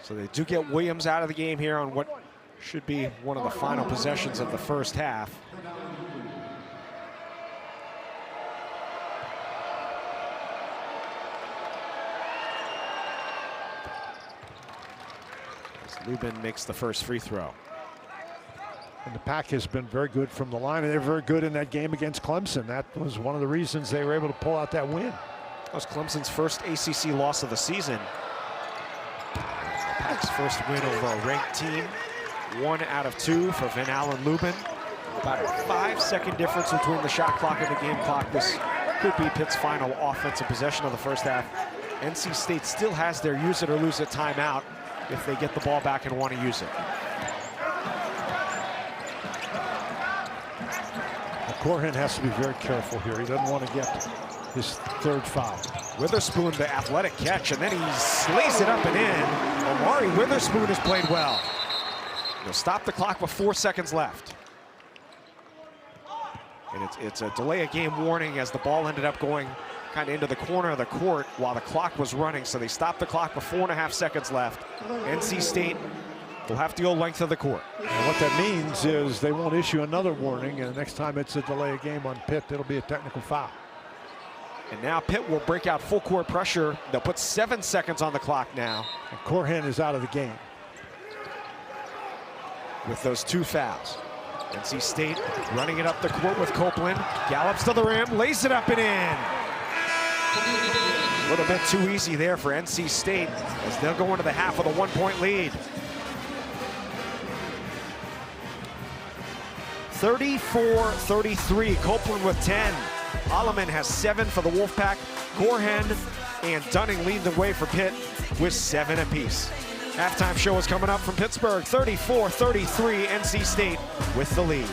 So they do get Williams out of the game here on what should be one of the final possessions of the first half. As Lubin makes the first free throw. And the Pack has been very good from the line, and they're very good in that game against Clemson. That was one of the reasons they were able to pull out that win. That was Clemson's first ACC loss of the season. The Pack's first win over a ranked team. 1 out of 2 for Van Allen Lubin. About a 5-second difference between the shot clock and the game clock. This could be Pitt's final offensive possession of the first half. NC State still has their use it or lose it timeout if they get the ball back and want to use it. Corhan has to be very careful here. He doesn't want to get his third foul. Witherspoon, the athletic catch, and then he slays it up and in. Omari Witherspoon has played well. He'll stop the clock with 4 seconds left. And it's a delay of game warning as the ball ended up going kind of into the corner of the court while the clock was running. So they stopped the clock with 4.5 seconds left. NC State will have to go length of the court. And what that means is they won't issue another warning, and the next time it's a delay of game on Pitt, it'll be a technical foul. And now Pitt will break out full court pressure. They'll put 7 seconds on the clock now. And Corhan is out of the game. With those 2 fouls. NC State running it up the court with Copeland. Gallops to the rim, lays it up and in. A little bit too easy there for NC State as they'll go into the half with a 1-point lead. 34-33, Copeland with 10. Alleman has 7 for the Wolfpack. Corhan and Dunning lead the way for Pitt with 7 apiece. Halftime show is coming up from Pittsburgh. 34-33, NC State with the lead.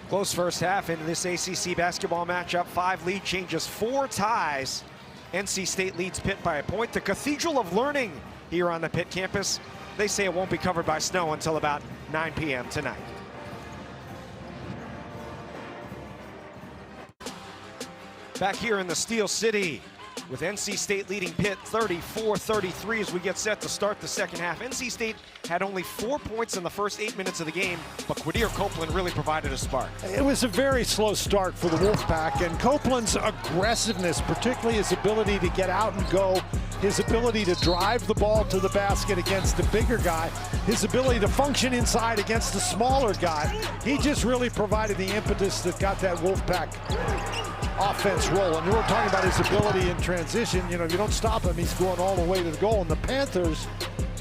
Close first half in this ACC basketball matchup. 5 lead changes, 4 ties. NC State leads Pitt by a point. The Cathedral of Learning here on the Pitt campus. They say it won't be covered by snow until about 9 p.m. tonight. Back here in the Steel City with NC State leading Pitt 34-33 as we get set to start the second half. NC State had only 4 points in the first 8 minutes of the game, but Quadir Copeland really provided a spark. It was a very slow start for the Wolfpack, and Copeland's aggressiveness, particularly his ability to get out and go, his ability to drive the ball to the basket against the bigger guy, his ability to function inside against the smaller guy, he just really provided the impetus that got that Wolfpack offense rolling. We were talking about his ability in transition. You know, if you don't stop him, he's going all the way to the goal. And the Panthers,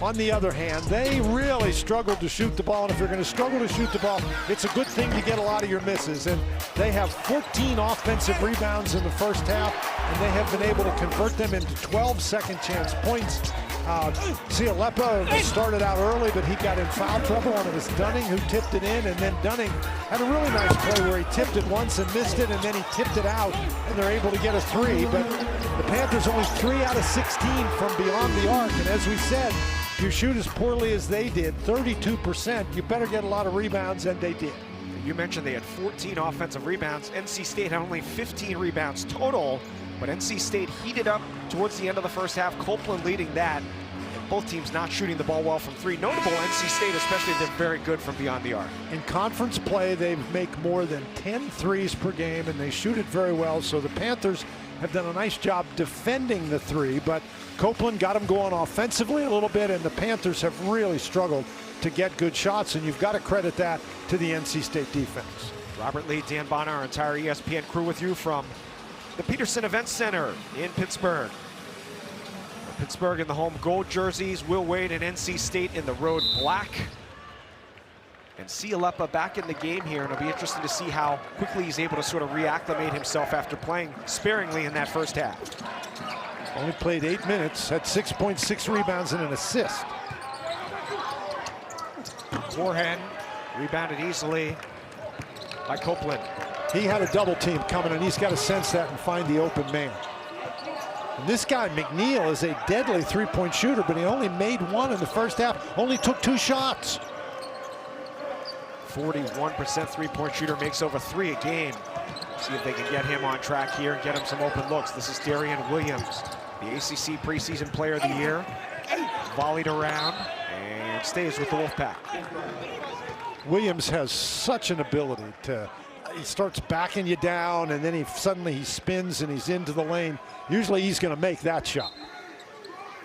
on the other hand, they really struggled to shoot the ball. And if you're going to struggle to shoot the ball, it's a good thing to get a lot of your misses. And they have 14 offensive rebounds in the first half, and they have been able to convert them into 12 second chance points. Cialepa started out early, but he got in foul trouble, and it was Dunning who tipped it in, and then Dunning had a really nice play where he tipped it once and missed it, and then he tipped it out, and they're able to get a 3. But the Panthers only 3 out of 16 from beyond the arc, and as we said, if you shoot as poorly as they did, 32%, you better get a lot of rebounds, and they did. You mentioned they had 14 offensive rebounds. NC State had only 15 rebounds total, but NC State heated up towards the end of the first half. Copeland leading that. And Both teams not shooting the ball well from three. Notable, NC State especially, they're very good from beyond the arc. In conference play, they make more than 10 threes per game, and they shoot it very well. So the Panthers have done a nice job defending the three, but Copeland got them going offensively a little bit, and the Panthers have really struggled to get good shots, and you've got to credit that to the NC State defense. Robert Lee, Dan Bonner, our entire ESPN crew with you from the Petersen Event Center in Pittsburgh. Pittsburgh in the home gold jerseys, Will Wade and NC State in the road black. And Cialepa back in the game here, and it'll be interesting to see how quickly he's able to sort of reacclimate himself after playing sparingly in that first half. Only played 8 minutes, had 6.6 rebounds and an assist. Corhen rebounded easily by Copeland. He had a double team coming, and he's got to sense that and find the open man. And this guy, McNeil, is a deadly three-point shooter, but he only made one in the first half, only took 2 shots. 41% three-point shooter, makes over 3 a game. See if they can get him on track here and get him some open looks. This is Darian Williams, the ACC preseason player of the year. Volleyed around and stays with the Wolfpack. Williams has such an ability to, he starts backing you down, and then he suddenly spins and he's into the lane. Usually he's going to make that shot.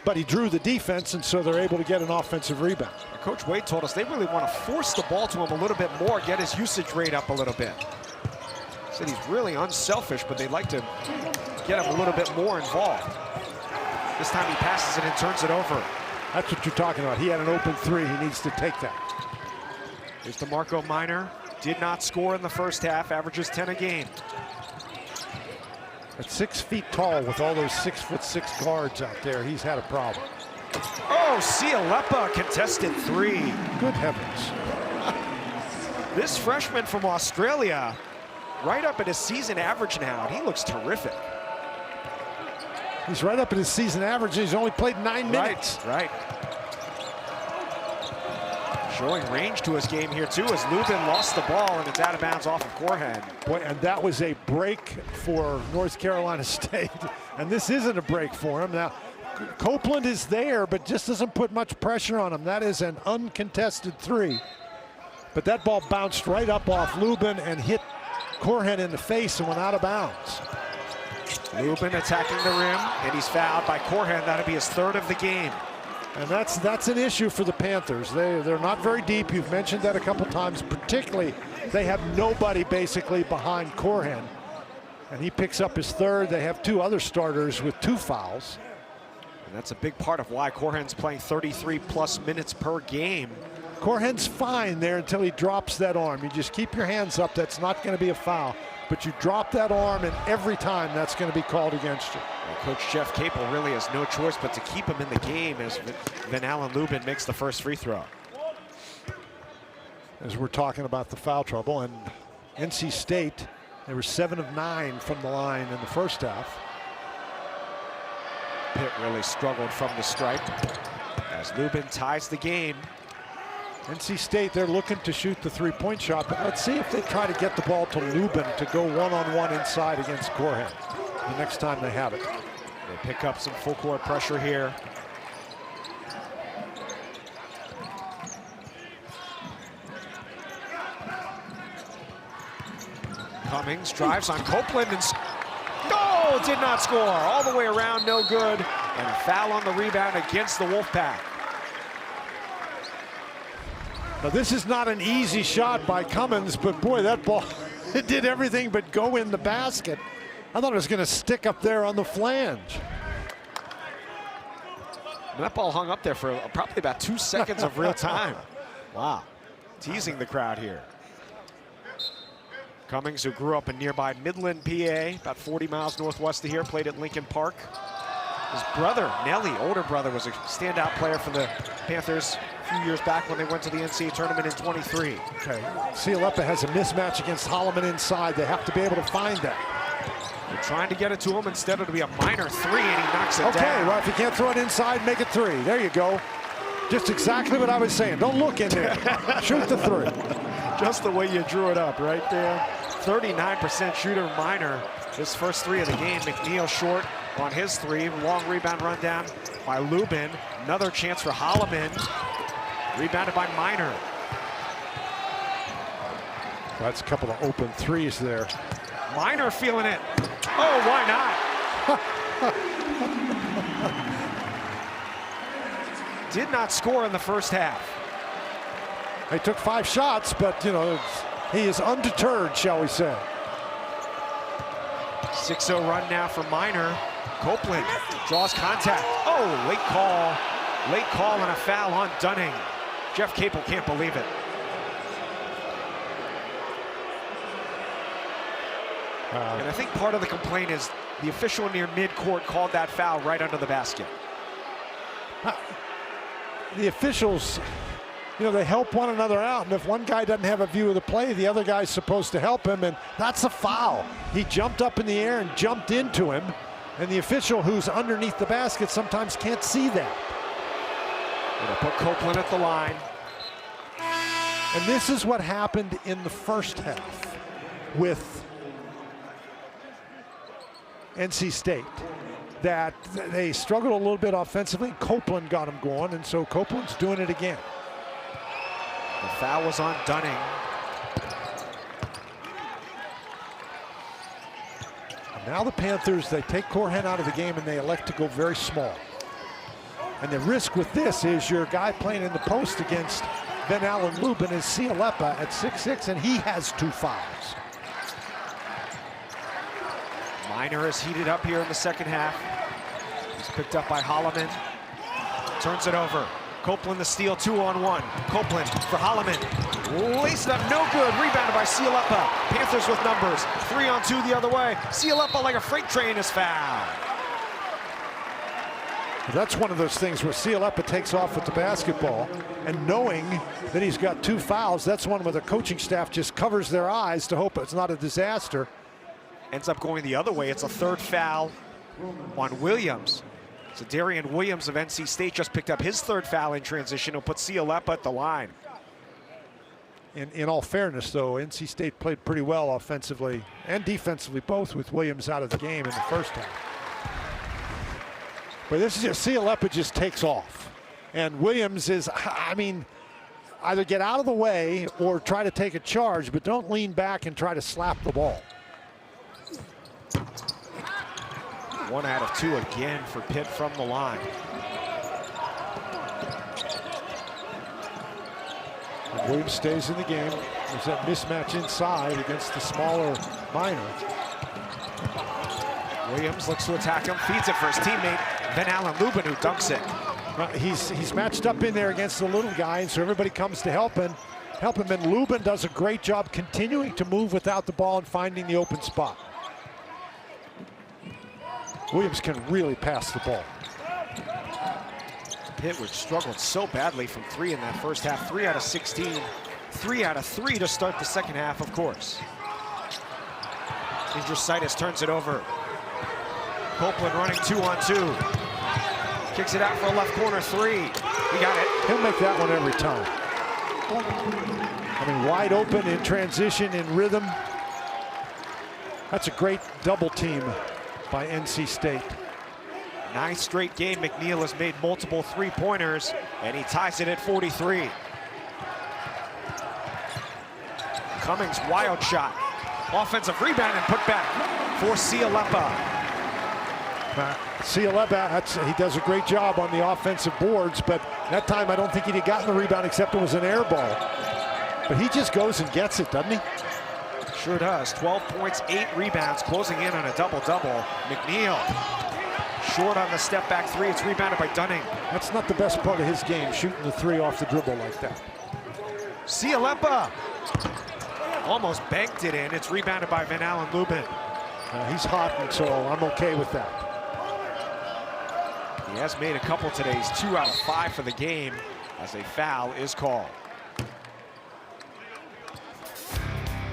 But he drew the defense, and so they're able to get an offensive rebound. Coach Wade told us they really want to force the ball to him a little bit more, get his usage rate up a little bit. Said he's really unselfish, but they'd like to get him a little bit more involved. This time he passes it and turns it over. That's what you're talking about. He had an open three. He needs to take that. Here's DeMarco Minor. Did not score in the first half, averages 10 a game. At 6 feet tall with all those 6'6" guards out there, he's had a problem. Oh, Cialepa contested three. Good heavens. This freshman from Australia, right up at his season average now, and he looks terrific. He's right up at his season average. He's only played 9 minutes. Right. Showing range to his game here too, as Lubin lost the ball and it's out of bounds off of Corhen. Boy, and that was a break for North Carolina State. And this isn't a break for him. Now, Copeland is there, but just doesn't put much pressure on him. That is an uncontested three. But that ball bounced right up off Lubin and hit Corhen in the face and went out of bounds. Lubin attacking the rim, and he's fouled by Corhen. That'll be his 3rd of the game. And that's an issue for the Panthers. They're not very deep. You've mentioned that a couple times. Particularly, they have nobody basically behind Corhen. And he picks up his 3rd. They have 2 other starters with 2 fouls. And that's a big part of why Corhen's playing 33+ minutes per game. Corhen's fine there until he drops that arm. You just keep your hands up. That's not going to be a foul. But you drop that arm, and every time that's going to be called against you. Well, Coach Jeff Capel really has no choice but to keep him in the game as Van Allen Lubin makes the first free throw. As we're talking about the foul trouble, and NC State, they were 7 of 9 from the line in the first half. Pitt really struggled from the stripe as Lubin ties the game. NC State, they're looking to shoot the three-point shot, but let's see if they try to get the ball to Lubin to go one-on-one inside against Corhen the next time they have it. They pick up some full court pressure here. Cummings drives on Copeland and did not score. All the way around, no good. And a foul on the rebound against the Wolfpack. Now, this is not an easy shot by Cummins, but boy, that ball, it did everything but go in the basket. I thought it was going to stick up there on the flange. And that ball hung up there for probably about 2 seconds of real time. Wow, teasing the crowd here. Cummings, who grew up in nearby Midland, PA, about 40 miles northwest of here, played at Lincoln Park. His brother, Nelly, older brother, was a standout player for the Panthers a few years back when they went to the NCAA tournament in 23. Okay, Cialepa has a mismatch against Holloman inside. They have to be able to find that. They're trying to get it to him. Instead, it'll be a minor three, and he knocks it down. Okay, well, if you can't throw it inside, make it 3. There you go. Just exactly what I was saying. Don't look in there. Shoot the 3. Just the way you drew it up, right there. 39% shooter, Minor. His first 3 of the game. McNeil short. on his three. Long rebound run down by Lubin. Another chance for Holloman. Rebounded by Minor. That's a couple of open threes there. Minor feeling it. Oh, why not? Did not score in the first half. They took 5 shots, but, you know, he is undeterred, shall we say. 6-0 run now for Minor. Copeland draws contact. Oh, late call. Late call and a foul on Dunning. Jeff Capel can't believe it. And I think part of the complaint is the official near midcourt called that foul right under the basket. The officials, you know, they help one another out, and if one guy doesn't have a view of the play, the other guy's supposed to help him, and that's a foul. He jumped up in the air and jumped into him, and the official who's underneath the basket sometimes can't see that. Gonna put Copeland at the line. And this is what happened in the first half with NC State, that they struggled a little bit offensively. Copeland got them going, and so Copeland's doing it again. The foul was on Dunning. And now the Panthers, they take Corhen out of the game and they elect to go very small. And the risk with this is your guy playing in the post against Van Allen Lubin is Cialepa at 6'6", and he has 2 fouls. Minor is heated up here in the second half. He's picked up by Holloman. Turns it over. Copeland the steal, 2-on-1. Copeland for Holloman. Laced up, no good. Rebounded by Cialepa. Panthers with numbers. 3-on-2 the other way. Cialepa like a freight train is fouled. That's one of those things where Cialepa takes off with the basketball, and knowing that he's got 2 fouls, that's one where the coaching staff just covers their eyes to hope it's not a disaster. Ends up going the other way. It's a 3rd foul on Williams. So Darian Williams of NC State just picked up his 3rd foul in transition. He'll put Cialepa at the line. In all fairness, though, NC State played pretty well offensively and defensively, both, with Williams out of the game in the first half. But this is just, Cialepa just takes off. And Williams is, I mean, either get out of the way or try to take a charge, but don't lean back and try to slap the ball. 1 out of 2 again for Pitt from the line. And Williams stays in the game. There's that mismatch inside against the smaller Minor. Williams looks to attack him, feeds it for his teammate, Van Allen Lubin, who dunks it. He's matched up in there against the little guy, and so everybody comes to help him. And Lubin does a great job continuing to move without the ball and finding the open spot. Williams can really pass the ball. Pitt, which struggled so badly from 3 in that first half. 3 out of 16, 3 out of 3 to start the second half, of course. Indrositis turns it over. Copeland running 2-on-2. Kicks it out for a left corner 3. He got it. He'll make that one every time. I mean, wide open in transition, in rhythm. That's a great double team by NC State. 9th straight game, McNeil has made multiple 3-pointers, and he ties it at 43. Cummings, wild shot. Offensive rebound and put back for Cialepa. Cialepa, he does a great job on the offensive boards, but that time I don't think he'd have gotten the rebound except it was an air ball. But he just goes and gets it, doesn't he? Sure does. 12 points, 8 rebounds, closing in on a double-double. McNeil short on the step-back 3. It's rebounded by Dunning. That's not the best part of his game, shooting the 3 off the dribble like that. Cialepa almost banked it in. It's rebounded by Van Allen Lubin. He's hot, and so I'm okay with that. He has made a couple today. He's 2 out of 5 for the game as a foul is called.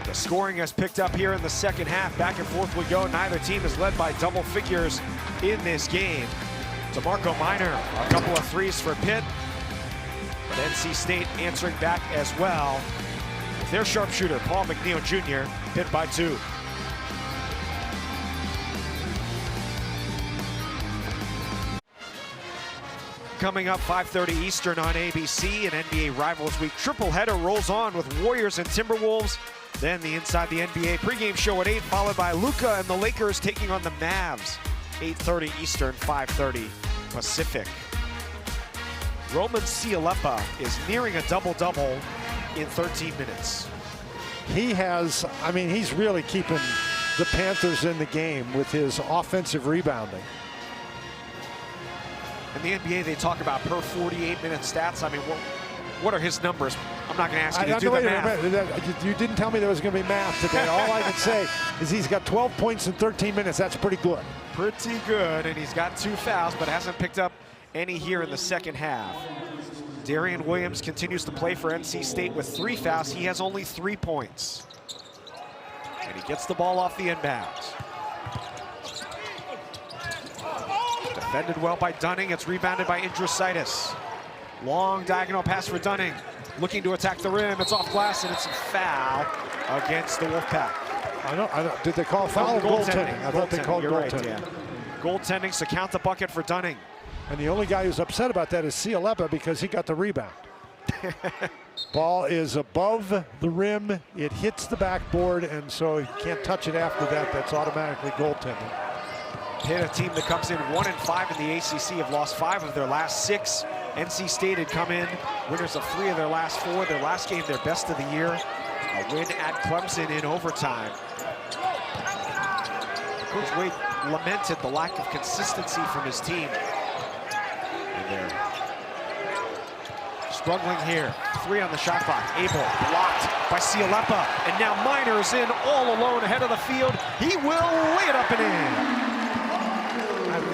The scoring has picked up here in the second half. Back and forth we go. Neither team is led by double figures in this game. DeMarco Minor, a couple of 3s for Pitt. But NC State answering back as well. With their sharpshooter, Paul McNeil Jr., Pitt by 2. coming up 5:30 Eastern on ABC. An NBA Rivals Week triple header rolls on with Warriors and Timberwolves. Then the Inside the NBA pregame show at 8, followed by Luka and the Lakers taking on the Mavs. 8:30 Eastern, 5:30 Pacific. Roman Cialepa is nearing a double-double in 13 minutes. He has, I mean, he's really keeping the Panthers in the game with his offensive rebounding. In the NBA, they talk about per 48-minute stats. I mean, what are his numbers? I'm not going to ask you to do the math. You didn't tell me there was going to be math today. All I can say is he's got 12 points in 13 minutes. That's pretty good. Pretty good, and he's got 2 fouls, but hasn't picked up any here in the second half. Darian Williams continues to play for NC State with 3 fouls. He has only 3 points. And he gets the ball off the inbounds. Defended well by Dunning. It's rebounded by Indrusaitis. Long diagonal pass for Dunning. Looking to attack the rim. It's off glass, and it's a foul against the Wolfpack. I don't. Did they call a foul? Goaltending. I thought they called goaltending. Right, yeah. Goaltending, so count the bucket for Dunning. And the only guy who's upset about that is Cialepa because he got the rebound. Ball is above the rim. It hits the backboard, and so he can't touch it after that. That's automatically goaltending. Pitt, a team that comes in 1-5 in the ACC, have lost 5 of their last 6. NC State had come in winners of 3 of their last 4. Their last game, their best of the year. A win at Clemson in overtime. Coach Wade lamented the lack of consistency from his team. And they're struggling here. 3 on the shot clock. Abel blocked by Cialepa. And now Minor's in all alone ahead of the field. He will lay it up and in.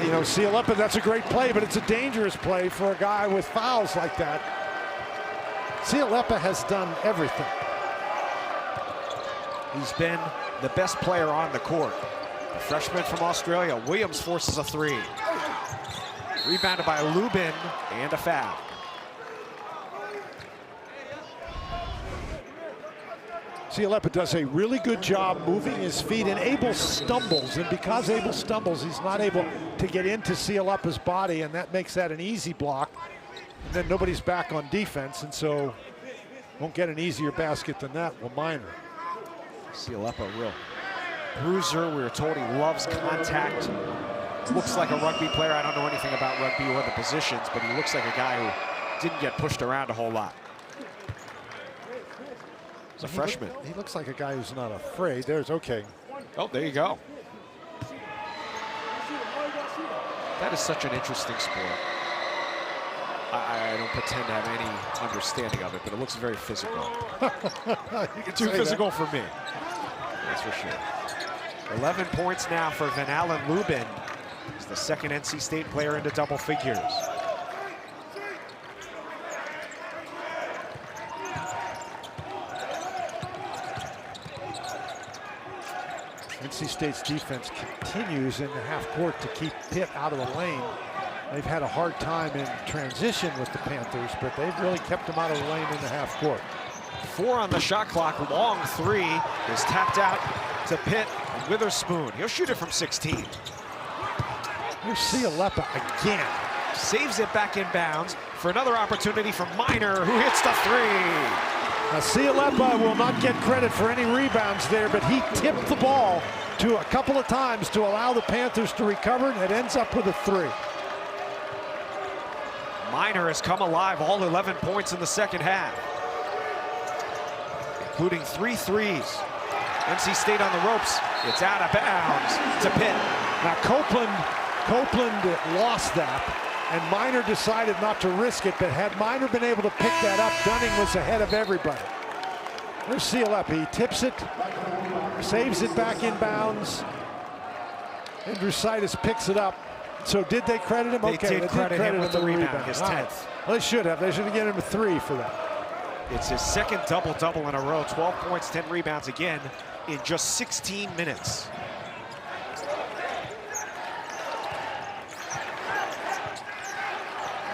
You know, Cialepa, that's a great play, but it's a dangerous play for a guy with fouls like that. Cialepa has done everything. He's been the best player on the court. The freshman from Australia. Williams forces a 3. Rebounded by Lubin, and a foul. Cialepa does a really good job moving his feet, and Abel stumbles, and because Abel stumbles, he's not able to get into Cialepa's body, and that makes that an easy block. And then nobody's back on defense, and so won't get an easier basket than that. Well, Minor. Cialepa, real bruiser. We were told he loves contact. Looks like a rugby player. I don't know anything about rugby or the positions, but he looks like a guy who didn't get pushed around a whole lot. He's a freshman. He looks like a guy who's not afraid. There's okay. Oh, there you go. That is such an interesting sport. I don't pretend to have any understanding of it, but it looks very physical. Too physical for me. That's for sure. 11 points now for Van Allen Lubin. He's the second NC State player into double figures. NC State's defense continues in the half court to keep Pitt out of the lane. They've had a hard time in transition with the Panthers, but they've really kept them out of the lane in the half court. 4 on the shot clock. Long 3 is tapped out to Pitt. And Witherspoon, he'll shoot it from 16. Here's Cialepa again. Saves it back in bounds for another opportunity for Minor, who hits the 3. Now, Cialepa will not get credit for any rebounds there, but he tipped the ball to a couple of times to allow the Panthers to recover, and it ends up with a 3. Minor has come alive, all 11 points in the second half, including 3 threes. NC State on the ropes. It's out of bounds to Pitt. Now, Copeland lost that. And Minor decided not to risk it, but had Minor been able to pick that up, Dunning was ahead of everybody. There's Cialepa. He tips it, saves it back in bounds. Indrusaitis picks it up. So did they credit him? They did credit him with the rebound, his 10th. Well, they should have. They should have given him a 3 for that. It's his second double-double in a row. 12 points, 10 rebounds again in just 16 minutes.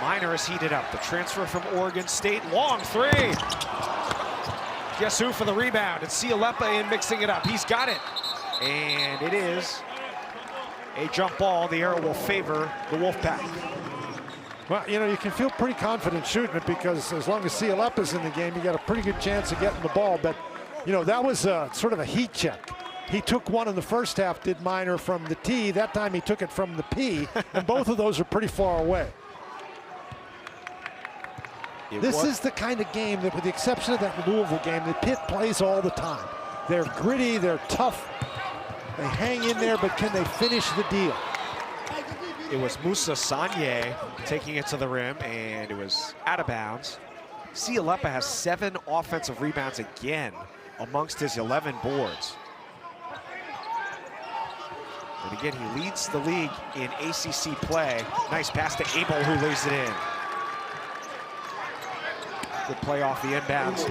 Minor is heated up. The transfer from Oregon State. Long 3. Guess who for the rebound? It's Cialepa in mixing it up. He's got it. And it is a jump ball. The arrow will favor the Wolfpack. Well, you know, you can feel pretty confident shooting it because as long as Cialepa's in the game, you got a pretty good chance of getting the ball. But, you know, that was sort of a heat check. He took one in the first half, did Minor, from the T. That time he took it from the P, and both of those are pretty far away. This is the kind of game that, with the exception of that Louisville game, that Pitt plays all the time. They're gritty, they're tough, they hang in there, but can they finish the deal? It was Moussa Sanye taking it to the rim, and it was out of bounds. Cialepa has 7 offensive rebounds again amongst his 11 boards. And again, he leads the league in ACC play. Nice pass to Abel, who lays it in. Good play off the inbounds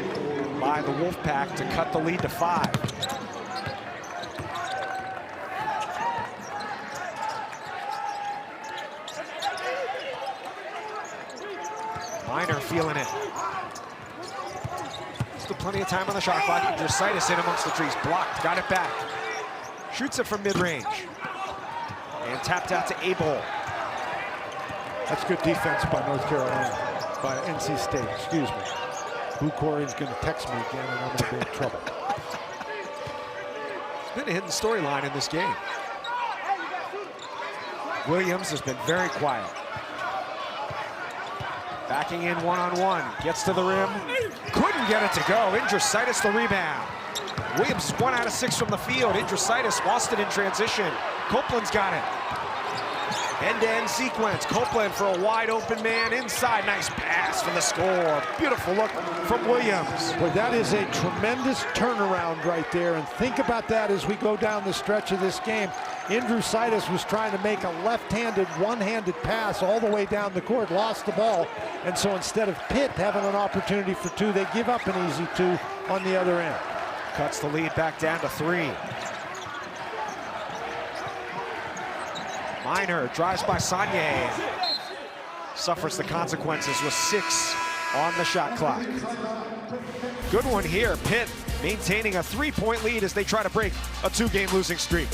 by the Wolfpack to cut the lead to 5. Minor feeling it. Still plenty of time on the shot clock. Drasitis in amongst the trees. Blocked, got it back. Shoots it from mid-range. And tapped out to Abel. That's good defense by North Carolina, by NC State, excuse me. Boo Corrigan's going to text me again and I'm going to be in trouble. It's been a hidden storyline in this game. Williams has been very quiet. Backing in one-on-one, gets to the rim, couldn't get it to go. Drasitis the rebound. Williams is 1 out of 6 from the field. Drasitis lost it in transition. Copeland's got it. End-to-end sequence. Copeland for a wide open man inside. Nice pass for the score. Beautiful look from Williams. Well, that is a tremendous turnaround right there. And think about that as we go down the stretch of this game. Drasitis was trying to make a left-handed, one-handed pass all the way down the court, lost the ball. And so instead of Pitt having an opportunity for 2, they give up an easy 2 on the other end. Cuts the lead back down to 3. Minor drives by Sanye. Suffers the consequences with 6 on the shot clock. Good one here. Pitt maintaining a 3-point lead as they try to break a 2-game losing streak.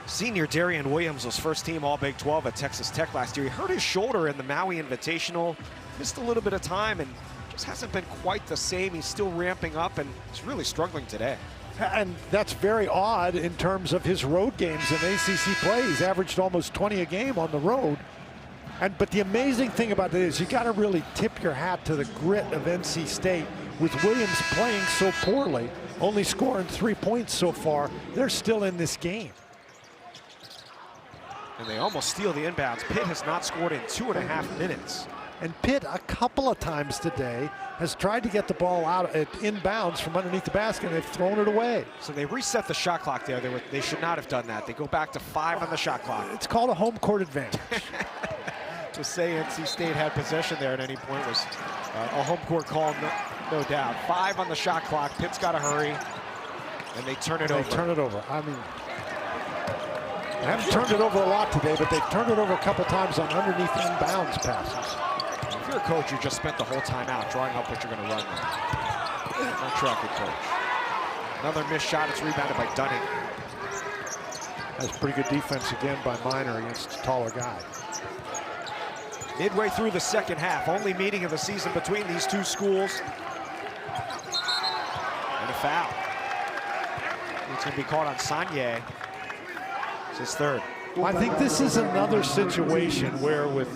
Senior Darian Williams was first team All Big 12 at Texas Tech last year. He hurt his shoulder in the Maui Invitational, missed a little bit of time, and just hasn't been quite the same. He's still ramping up, and he's really struggling today. And that's very odd in terms of his road games in ACC play. He's averaged almost 20 a game on the road. But the amazing thing about it is you got to really tip your hat to the grit of NC State. With Williams playing so poorly, only scoring 3 points so far, they're still in this game. And they almost steal the inbounds. Pitt has not scored in 2.5 minutes. And Pitt, a couple of times today, has tried to get the ball out at inbounds from underneath the basket, and they've thrown it away. So they reset the shot clock there. They should not have done that. They go back to 5 on the shot clock. It's called a home court advantage. To say NC State had possession there at any point was a home court call, no doubt. 5 on the shot clock. Pitt's got to hurry, and they turn it over. They turn it over. I mean, they haven't turned it over a lot today, but they've turned it over a couple times on underneath inbounds passes. If you're a coach, you just spent the whole time out drawing up what you're going to run there. Not sure I could coach. Another missed shot. It's rebounded by Dunning. That's pretty good defense again by Minor against a taller guy. Midway through the second half, only meeting of the season between these two schools. And a foul. It's going to be called on Sanye. It's his 3rd. I think this is another situation where with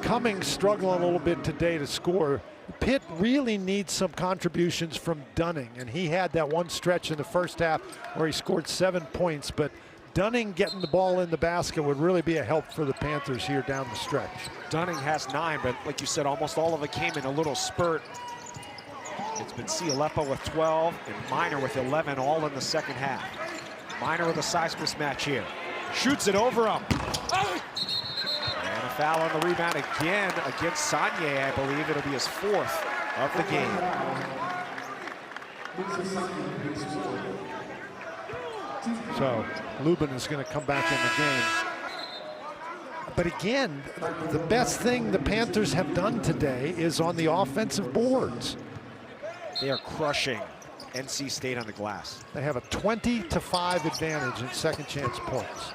Cummings struggling a little bit today to score, Pitt really needs some contributions from Dunning. And he had that one stretch in the first half where he scored 7 points, but Dunning getting the ball in the basket would really be a help for the Panthers here down the stretch. Dunning has 9, but like you said, almost all of it came in a little spurt. It's been Cialepa with 12 and Minor with 11, all in the second half. Minor with a size mismatch here. Shoots it over him. And a foul on the rebound again against Sanye. I believe it'll be his 4th of the game. So Lubin is going to come back in the game. But again, the best thing the Panthers have done today is on the offensive boards. They are crushing NC State on the glass. They have a 20-5 advantage in second chance points.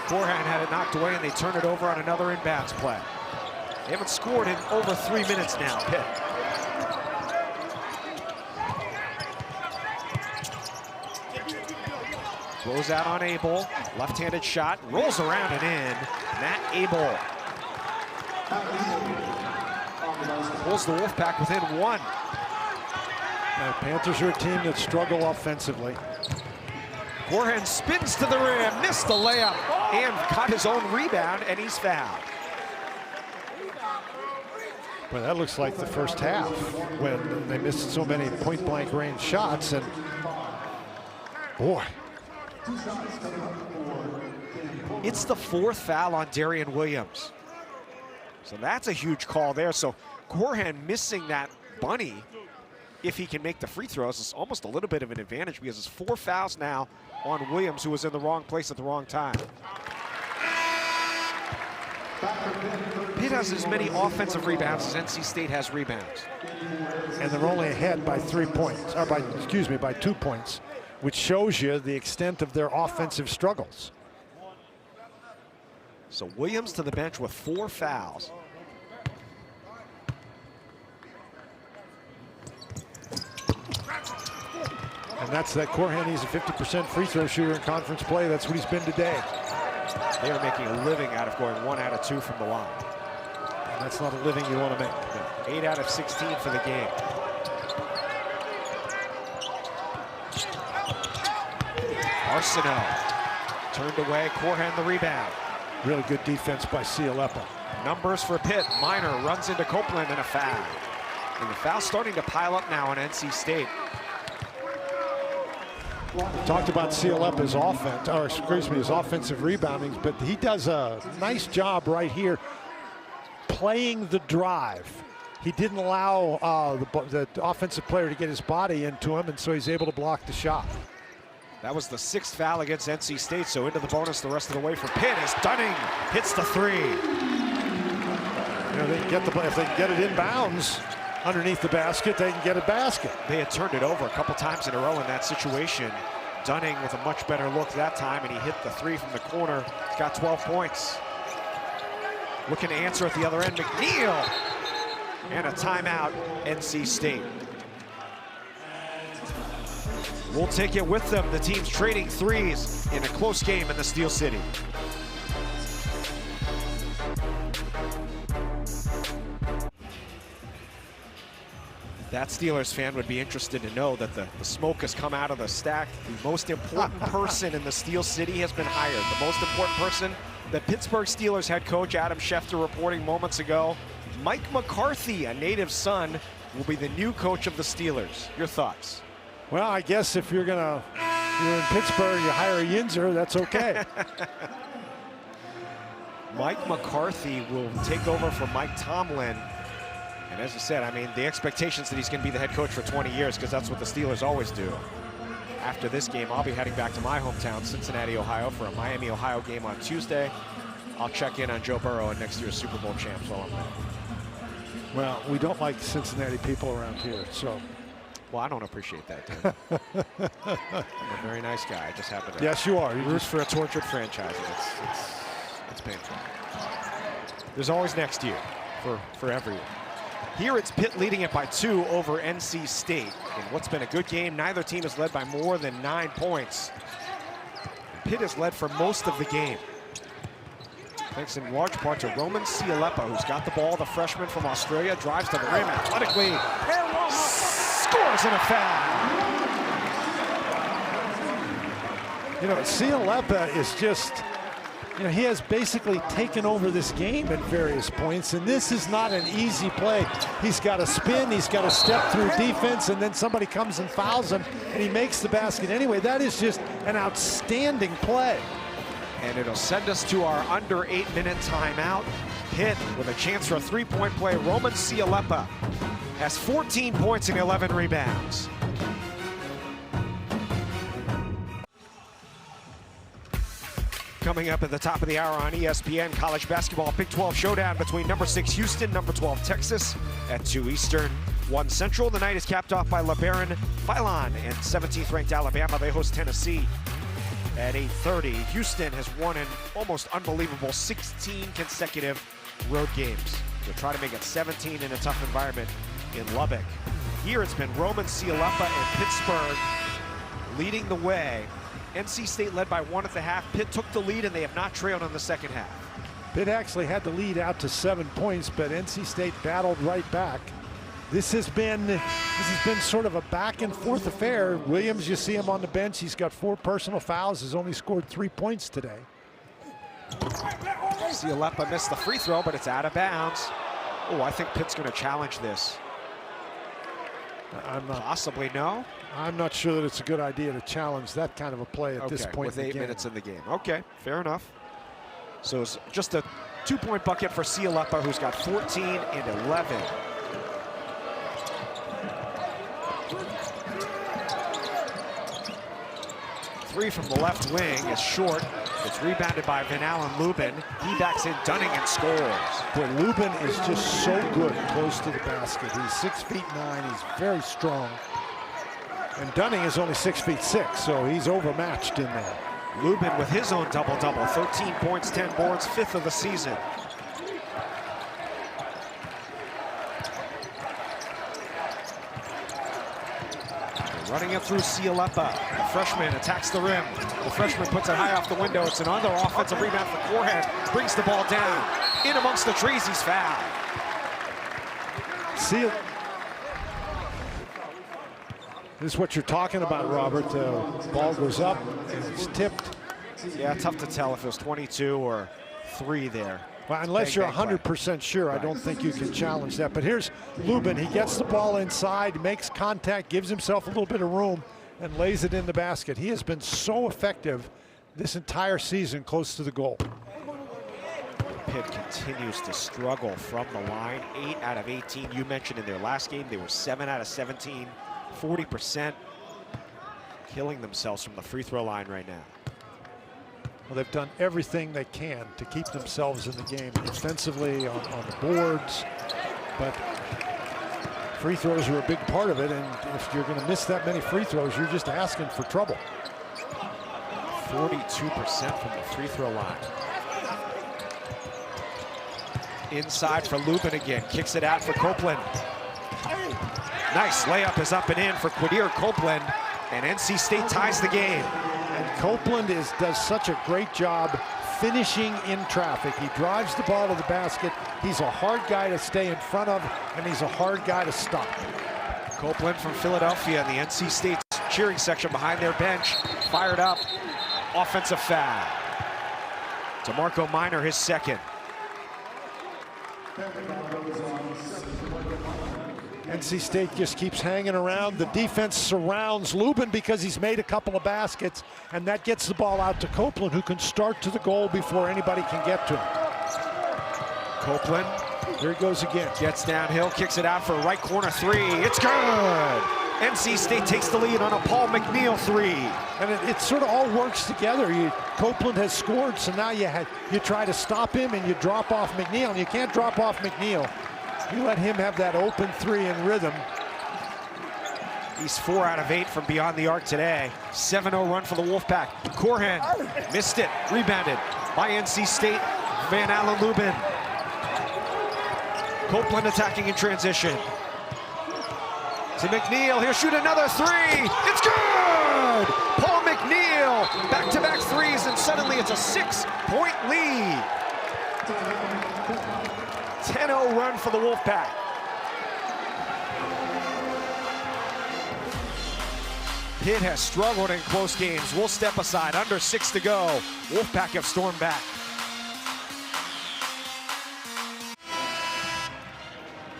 Forehand had it knocked away, and they turn it over on another inbounds play. They haven't scored in over 3 minutes now, Pitt. Throws out on Abel, left-handed shot, rolls around and in. Matt Abel pulls the Wolfpack within one. The Panthers are a team that struggle offensively. Forehand spins to the rim, missed the layup, and caught his own rebound, and he's fouled. Well, that looks like the first half when they missed so many point-blank range shots, and boy. It's the fourth foul on Darian Williams. So that's a huge call there. So Corhan missing that bunny, if he can make the free throws, is almost a little bit of an advantage because it's 4 fouls now on Williams, who was in the wrong place at the wrong time. Pitt has as many offensive rebounds as NC State has rebounds. And they're only ahead by 3 points, or by 2 points, which shows you the extent of their offensive struggles. So Williams to the bench with 4 fouls. And that's that Corhan. He's a 50% free throw shooter in conference play. That's what he's been today. They are making a living out of going 1 out of 2 from the line. And that's not a living you want to make. No. 8 out of 16 for the game. Arsenault turned away, Corhan the rebound. Really good defense by Cialeppa. Numbers for Pitt. Minor runs into Copeland and a foul. And the foul's starting to pile up now on NC State. We talked about Cialeppa's offense, or excuse me, his offensive rebounding, but he does a nice job right here playing the drive. He didn't allow the offensive player to get his body into him, and so he's able to block the shot. That was the 6th foul against NC State, so into the bonus the rest of the way for Pitt as Dunning hits the 3. You know, they can get if they can get it inbounds underneath the basket, they can get a basket. They had turned it over a couple times in a row in that situation. Dunning with a much better look that time, and he hit the 3 from the corner. He's got 12 points. Looking to answer at the other end, McNeil. And a timeout, NC State. We'll take it with them. The team's trading threes in a close game in the Steel City. That Steelers fan would be interested to know that the smoke has come out of the stack. The most important person in the Steel City has been hired. The most important person, the Pittsburgh Steelers head coach Adam Schefter reporting moments ago. Mike McCarthy, a native son, will be the new coach of the Steelers. Your thoughts? Well, I guess if you're in Pittsburgh, you hire a Yinzer, that's okay. Mike McCarthy will take over for Mike Tomlin. And as I said, I mean, the expectations that he's going to be the head coach for 20 years, because that's what the Steelers always do. After this game, I'll be heading back to my hometown, Cincinnati, Ohio, for a Miami, Ohio game on Tuesday. I'll check in on Joe Burrow and next year's Super Bowl champs while I'm there. Well, we don't like Cincinnati people around here, so. Well, I don't appreciate that, Tim. I'm a very nice guy. I just happen to. Yes, you are. Root for a tortured franchise. It's painful. There's always next year for everyone. Here it's Pitt leading it by 2 over NC State. In what's been a good game, neither team has led by more than 9 points. Pitt has led for most of the game, thanks in large part to Roman Cialeppa, who's got the ball. The freshman from Australia drives to the rim athletically, scores in a foul. You know, Cialeppa is just, you know, he has basically taken over this game at various points, and this is not an easy play. He's got to spin, he's got to step through defense, and then somebody comes and fouls him, and he makes the basket anyway. That is just an outstanding play. And it'll send us to our under 8-minute timeout. Pitt with a chance for a 3-point play. Roman Cialeppa has 14 points and 11 rebounds. Coming up at the top of the hour on ESPN, college basketball Big 12 showdown between number 6 Houston, number 12 Texas at 2 Eastern. 1 Central. The night is capped off by LeBaron Philon and 17th ranked Alabama. They host Tennessee at 8:30. Houston has won an almost unbelievable 16 consecutive road games. They'll try to make it 17 in a tough environment in Lubbock. Here it's been Roman Cialapa and Pittsburgh leading the way. NC State led by 1 at the half. Pitt took the lead and they have not trailed in the second half. Pitt actually had the lead out to 7 points, but NC State battled right back. This has been sort of a back and forth affair. Williams, you see him on the bench. He's got 4 personal fouls. Has only scored 3 points today. Cialapa missed the free throw, but it's out of bounds. Oh, I think Pitt's going to challenge this. Possibly no. I'm not sure that it's a good idea to challenge that kind of a play at this point with in the 8 game. minutes in the game. Okay, fair enough. So it's just a 2-point bucket for Cialapa, who's got 14 and 11. Three from the left wing is short. It's rebounded by Van Allen Lubin. He backs in Dunning and scores. Boy, Lubin is just so good close to the basket. He's 6'9". He's very strong. And Dunning is only 6'6", so he's overmatched in there. Lubin with his own double-double. 13 points, 10 boards, 5th of the season. Running it through Cialapa. The freshman attacks the rim. The freshman puts it high off the window. It's another offensive rebound for Corhead. Brings the ball down. In amongst the trees, he's fouled. This is what you're talking about, Robert. The ball goes up, it's tipped. Yeah, tough to tell if it was 22 or 3 there. Well, unless you're 100% sure, I don't think you can challenge that. But here's Lubin. He gets the ball inside, makes contact, gives himself a little bit of room, and lays it in the basket. He has been so effective this entire season close to the goal. Pitt continues to struggle from the line. 8 out of 18. You mentioned in their last game, they were 7 out of 17. 40%, killing themselves from the free throw line right now. Well, they've done everything they can to keep themselves in the game defensively, on the boards, but free throws are a big part of it, and if you're going to miss that many free throws, you're just asking for trouble. 42% from the free throw line. Inside for Lubin again, kicks it out for Copeland. Nice layup is up and in for Quadir Copeland, and NC State ties the game. And Copeland does such a great job finishing in traffic. He drives the ball to the basket. He's a hard guy to stay in front of, and he's a hard guy to stop. Copeland from Philadelphia in the NC State cheering section behind their bench. Fired up. Offensive foul. DeMarco Minor, his second. NC State just keeps hanging around. The defense surrounds Lubin because he's made a couple of baskets, and that gets the ball out to Copeland, who can start to the goal before anybody can get to him. Copeland, here he goes again. Gets downhill, kicks it out for a right corner 3. It's good! NC State takes the lead on a Paul McNeil 3. And it sort of all works together. Copeland has scored, so now you try to stop him and you drop off McNeil, and you can't drop off McNeil. You let him have that open 3 in rhythm. He's 4 out of 8 from beyond the arc today. 7-0 run for the Wolfpack. Corhen missed it, rebounded by NC State. Van Allen Lubin. Copeland attacking in transition. To McNeil, he'll shoot another 3. It's good! Paul McNeil, back-to-back 3s, and suddenly it's a 6-point lead. 10-0 run for the Wolfpack. Pitt has struggled in close games. We'll step aside. Under 6 to go. Wolfpack have stormed back.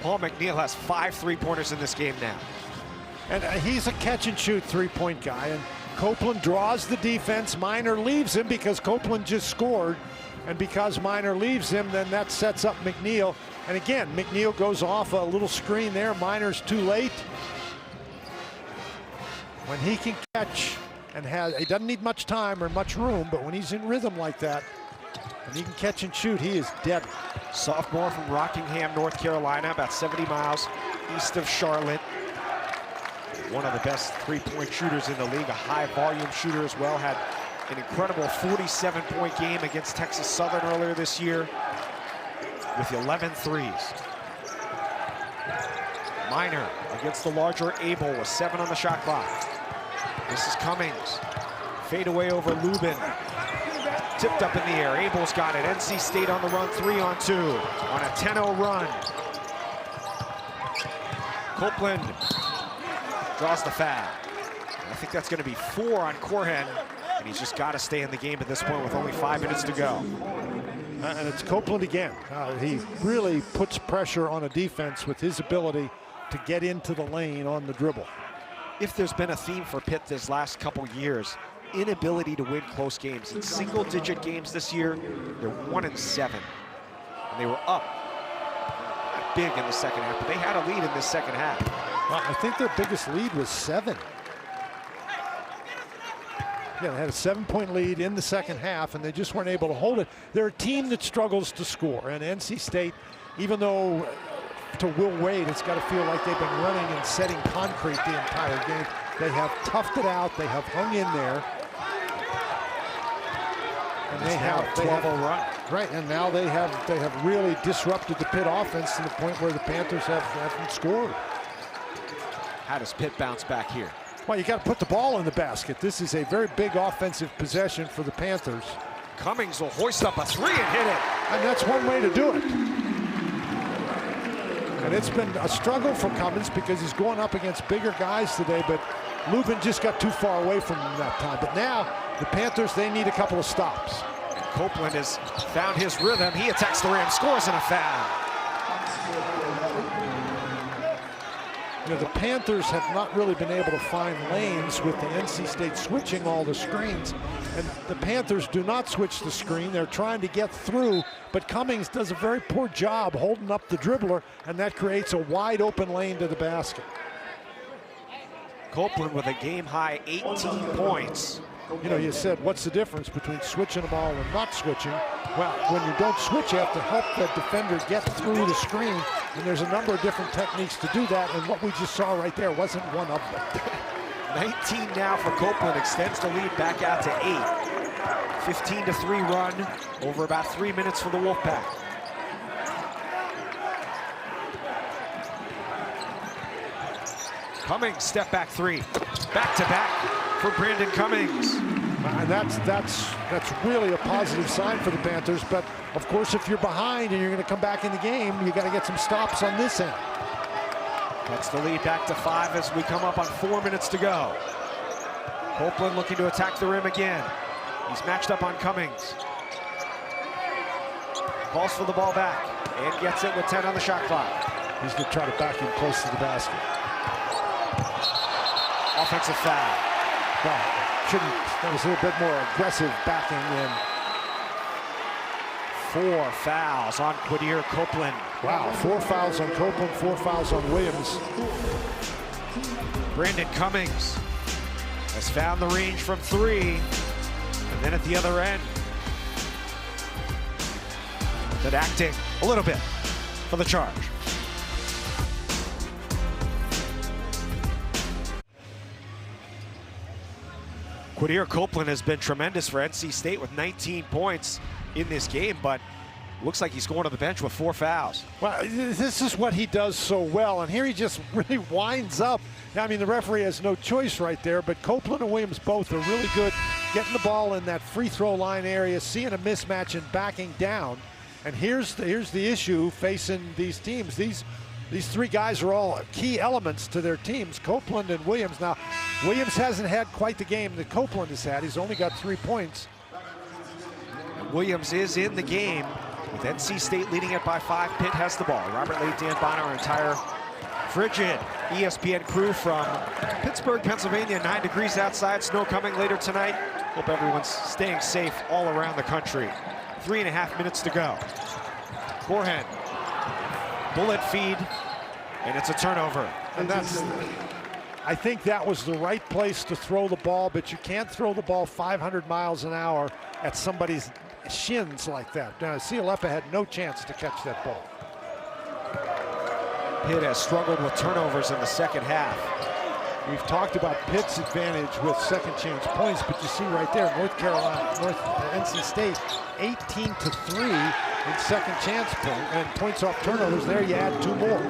Paul McNeil has 5 3-pointers in this game now. And he's a catch-and-shoot 3-point guy. And Copeland draws the defense. Minor leaves him because Copeland just scored. And because Minor leaves him, then that sets up McNeil. And again, McNeil goes off a little screen there. Minor's too late. When he can catch and he doesn't need much time or much room, but when he's in rhythm like that, and he can catch and shoot, he is deadly. Sophomore from Rockingham, North Carolina, about 70 miles east of Charlotte. One of the best three-point shooters in the league, a high-volume shooter as well. Had an incredible 47-point game against Texas Southern earlier this year with 11 threes. Minor against the larger Abel with 7 on the shot clock. This is Cummings. Fade away over Lubin. Tipped up in the air. Abel's got it. NC State on the run, 3-on-2 on a 10-0 run. Copeland draws the foul. I think that's going to be 4 on Corhen, and he's just got to stay in the game at this point with only 5 minutes to go. And it's Copeland again. He really puts pressure on a defense with his ability to get into the lane on the dribble. If there's been a theme for Pitt this last couple years, inability to win close games. In single-digit games this year, they're 1-7. And they were up big in the second half, but they had a lead in this second half. Well, I think their biggest lead was 7. Yeah, they had a 7-point lead in the second half, and they just weren't able to hold it. They're a team that struggles to score, and NC State, even though to Will Wade, it's got to feel like they've been running and setting concrete the entire game. They have toughed it out. They have hung in there. And they have 12-0 run. Right, and now they have really disrupted the Pitt offense to the point where the Panthers haven't scored. How does Pitt bounce back here? Well, you got to put the ball in the basket. This is a very big offensive possession for the Panthers. Cummings will hoist up a 3 and hit it. And that's one way to do it. And it's been a struggle for Cummings because he's going up against bigger guys today, but Lubin just got too far away from him that time. But now, the Panthers, they need a couple of stops. And Copeland has found his rhythm. He attacks the rim, scores, and a foul. You know, the Panthers have not really been able to find lanes with the NC State switching all the screens. And the Panthers do not switch the screen. They're trying to get through, but Cummings does a very poor job holding up the dribbler, and that creates a wide open lane to the basket. Copeland with a game-high 18 points. You know, you said, what's the difference between switching the ball and not switching? Well, when you don't switch, you have to help the defender get through the screen, and there's a number of different techniques to do that, and what we just saw right there wasn't one of them. 19 now for Copeland, extends the lead back out to 8. 15-3 run over about 3 minutes for the Wolfpack. Cummings, step back 3. Back-to-back for Brandon Cummings. And that's really a positive sign for the Panthers, but of course if you're behind and you're going to come back in the game, you got to get some stops on this end. Cuts the lead back to 5 as we come up on 4 minutes to go. Copeland looking to attack the rim again. He's matched up on Cummings. Calls for the ball back and gets it with 10 on the shot clock. He's going to try to back him close to the basket. Offensive foul. Well, that was a little bit more aggressive backing in. 4 fouls on Quadir Copeland. Wow, 4 fouls on Copeland, 4 fouls on Williams. Brandon Cummings has found the range from 3, and then at the other end, but acting a little bit for the charge. Quadir Copeland has been tremendous for NC State with 19 points in this game, but looks like he's going to the bench with 4 fouls. Well, this is what he does so well, and here he just really winds up. I mean, the referee has no choice right there, but Copeland and Williams both are really good getting the ball in that free throw line area, seeing a mismatch and backing down. And here's the issue facing these teams. These 3 guys are all key elements to their teams, Copeland and Williams. Now, Williams hasn't had quite the game that Copeland has had. He's only got 3 points. Williams is in the game with NC State leading it by 5. Pitt has the ball. Robert Lee, Dan Bonner, our entire frigid ESPN crew from Pittsburgh, Pennsylvania. 9 degrees outside, snow coming later tonight. Hope everyone's staying safe all around the country. 3.5 minutes to go. Corhen, bullet feed, and it's a turnover. And I think that was the right place to throw the ball, but you can't throw the ball 500 miles an hour at somebody's shins like that. Now, Cialepa had no chance to catch that ball. Pitt has struggled with turnovers in the second half. We've talked about Pitt's advantage with second chance points, but you see right there, NC State, 18-3 in second chance and points off turnovers. There you add 2 more.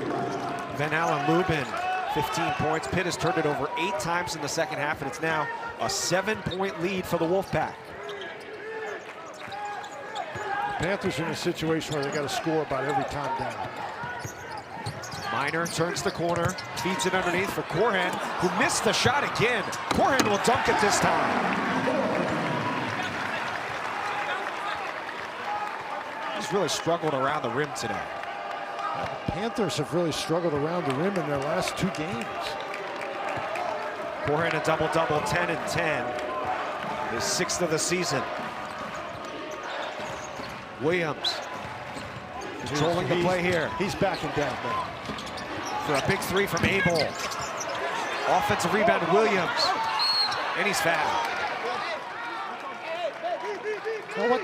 Van Allen Lubin, 15 points. Pitt has turned it over 8 times in the second half, and it's now a 7-point lead for the Wolfpack. The Panthers are in a situation where they got to score about every time down. Minor turns the corner, feeds it underneath for Corhan, who missed the shot again. Corhan will dunk it this time. He's really struggled around the rim today. The Panthers have really struggled around the rim in their last 2 games. Corhan a double-double, 10 and 10. His 6th of the season. Williams controlling the play here. He's backing down now. For a big 3 from Abel. Offensive rebound, Williams. And he's fouled. Well,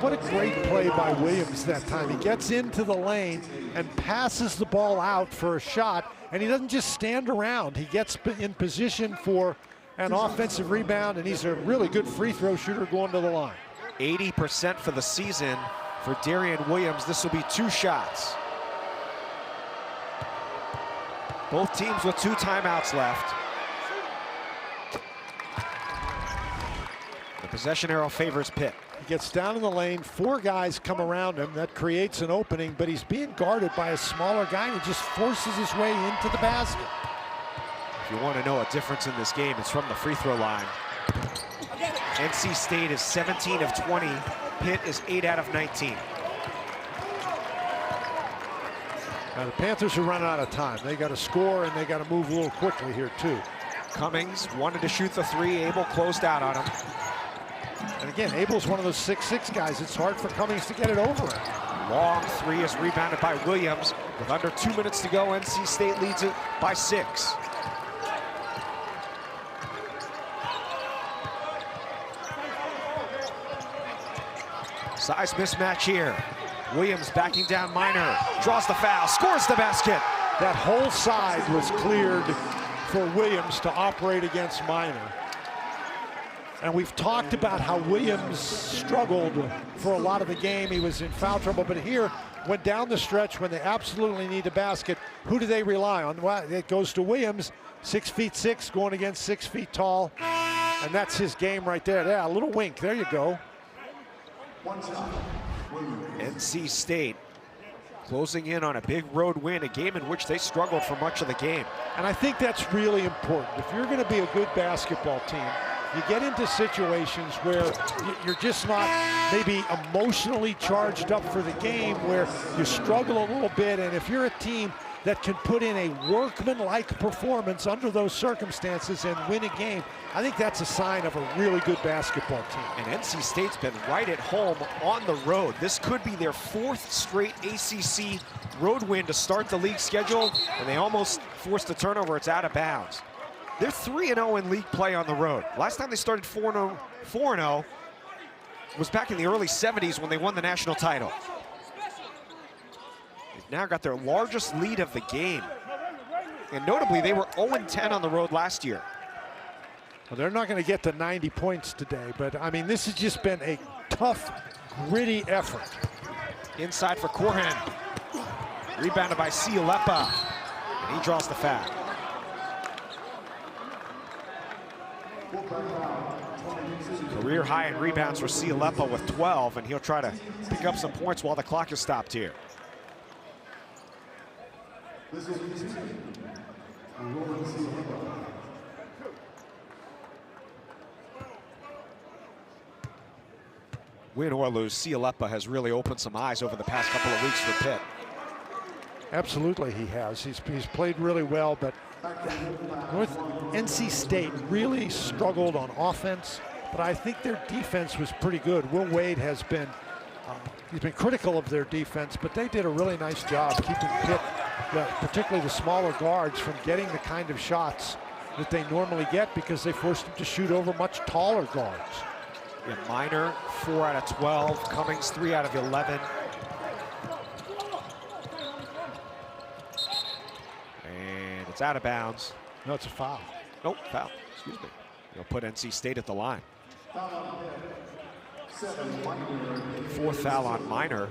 what a great play by Williams that time. He gets into the lane and passes the ball out for a shot, and he doesn't just stand around. He gets in position for an offensive rebound, and he's a really good free throw shooter going to the line. 80% for the season for Darian Williams. This will be 2 shots. Both teams with 2 timeouts left. The possession arrow favors Pitt. He gets down in the lane, 4 guys come around him. That creates an opening, but he's being guarded by a smaller guy, and he just forces his way into the basket. If you want to know a difference in this game, it's from the free throw line. NC State is 17 of 20. Pitt is 8 out of 19. Now the Panthers are running out of time. They got to score, and they got to move a little quickly here too. Cummings wanted to shoot the 3. Abel closed out on him. And again, Abel's one of those 6'6" guys. It's hard for Cummings to get it over him. Long 3 is rebounded by Williams. With under 2 minutes to go, NC State leads it by 6. Size mismatch here. Williams backing down Minor, draws the foul, scores the basket. That whole side was cleared for Williams to operate against Minor. And we've talked about how Williams struggled for a lot of the game. He was in foul trouble, but here, when down the stretch, when they absolutely need a basket, who do they rely on? Well, it goes to Williams, 6'6", going against 6 feet tall. And that's his game right there. Yeah, a little wink, there you go. NC State closing in on a big road win, a game in which they struggled for much of the game. And I think that's really important. If you're going to be a good basketball team, you get into situations where you're just not maybe emotionally charged up for the game, where you struggle a little bit. And if you're a team that can put in a workman-like performance under those circumstances and win a game, I think that's a sign of a really good basketball team. And NC State's been right at home on the road. This could be their 4th straight ACC road win to start the league schedule, and they almost forced a turnover. It's out of bounds. They're 3-0 in league play on the road. Last time they started 4-0 was back in the early 70s when they won the national title. They've now got their largest lead of the game. And notably, they were 0-10 on the road last year. Well, they're not going to get to 90 points today, but I mean, this has just been a tough, gritty effort. Inside for Corhan. Rebounded by Cialepa. And he draws the foul. Career high in rebounds for Cialepa with 12, and he'll try to pick up some points while the clock is stopped here. Win or lose, Cialepa has really opened some eyes over the past couple of weeks for Pitt. Absolutely he has. He's played really well, but NC State really struggled on offense, but I think their defense was pretty good. Will Wade has been, he's been critical of their defense, but they did a really nice job keeping Pitt, particularly the smaller guards, from getting the kind of shots that they normally get, because they forced them to shoot over much taller guards. Yeah, Minor 4 out of 12, Cummings 3 out of 11. it's out of bounds. No, it's a foul. Nope, foul. Excuse me. They'll put NC State at the line. Fourth foul on Minor.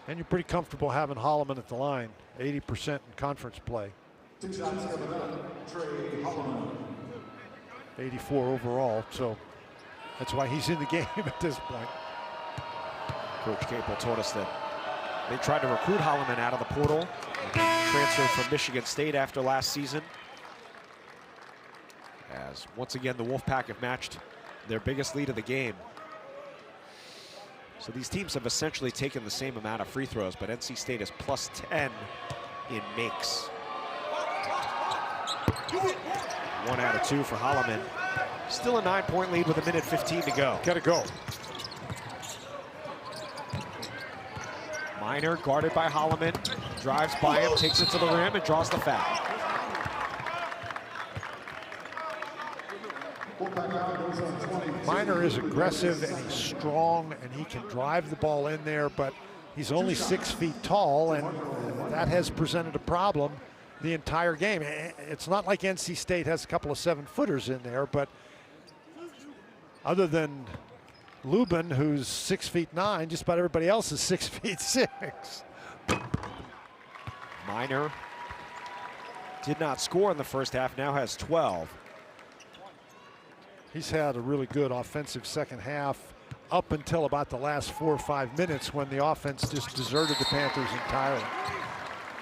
And you're pretty comfortable having Holloman at the line. 80% in conference play. 84 overall, so that's why he's in the game at this point. Coach Capel told us that they tried to recruit Holloman out of the portal. He transferred from Michigan State after last season. As once again, the Wolfpack have matched their biggest lead of the game. So these teams have essentially taken the same amount of free throws, but NC State is plus 10 in makes. 1 out of 2 for Holloman. Still a 9-point lead with 1:15 to go. Gotta go. Minor guarded by Holloman, drives by him, takes it to the rim, and draws the foul. Minor is aggressive and he's strong and he can drive the ball in there, but he's only 6 feet tall, and that has presented a problem the entire game. It's not like NC State has a couple of 7-footers in there, but other than Lubin, who's 6'9", just about everybody else is 6'6". Minor did not score in the first half, now has 12. He's had a really good offensive second half up until about the last 4 or 5 minutes when the offense just deserted the Panthers entirely.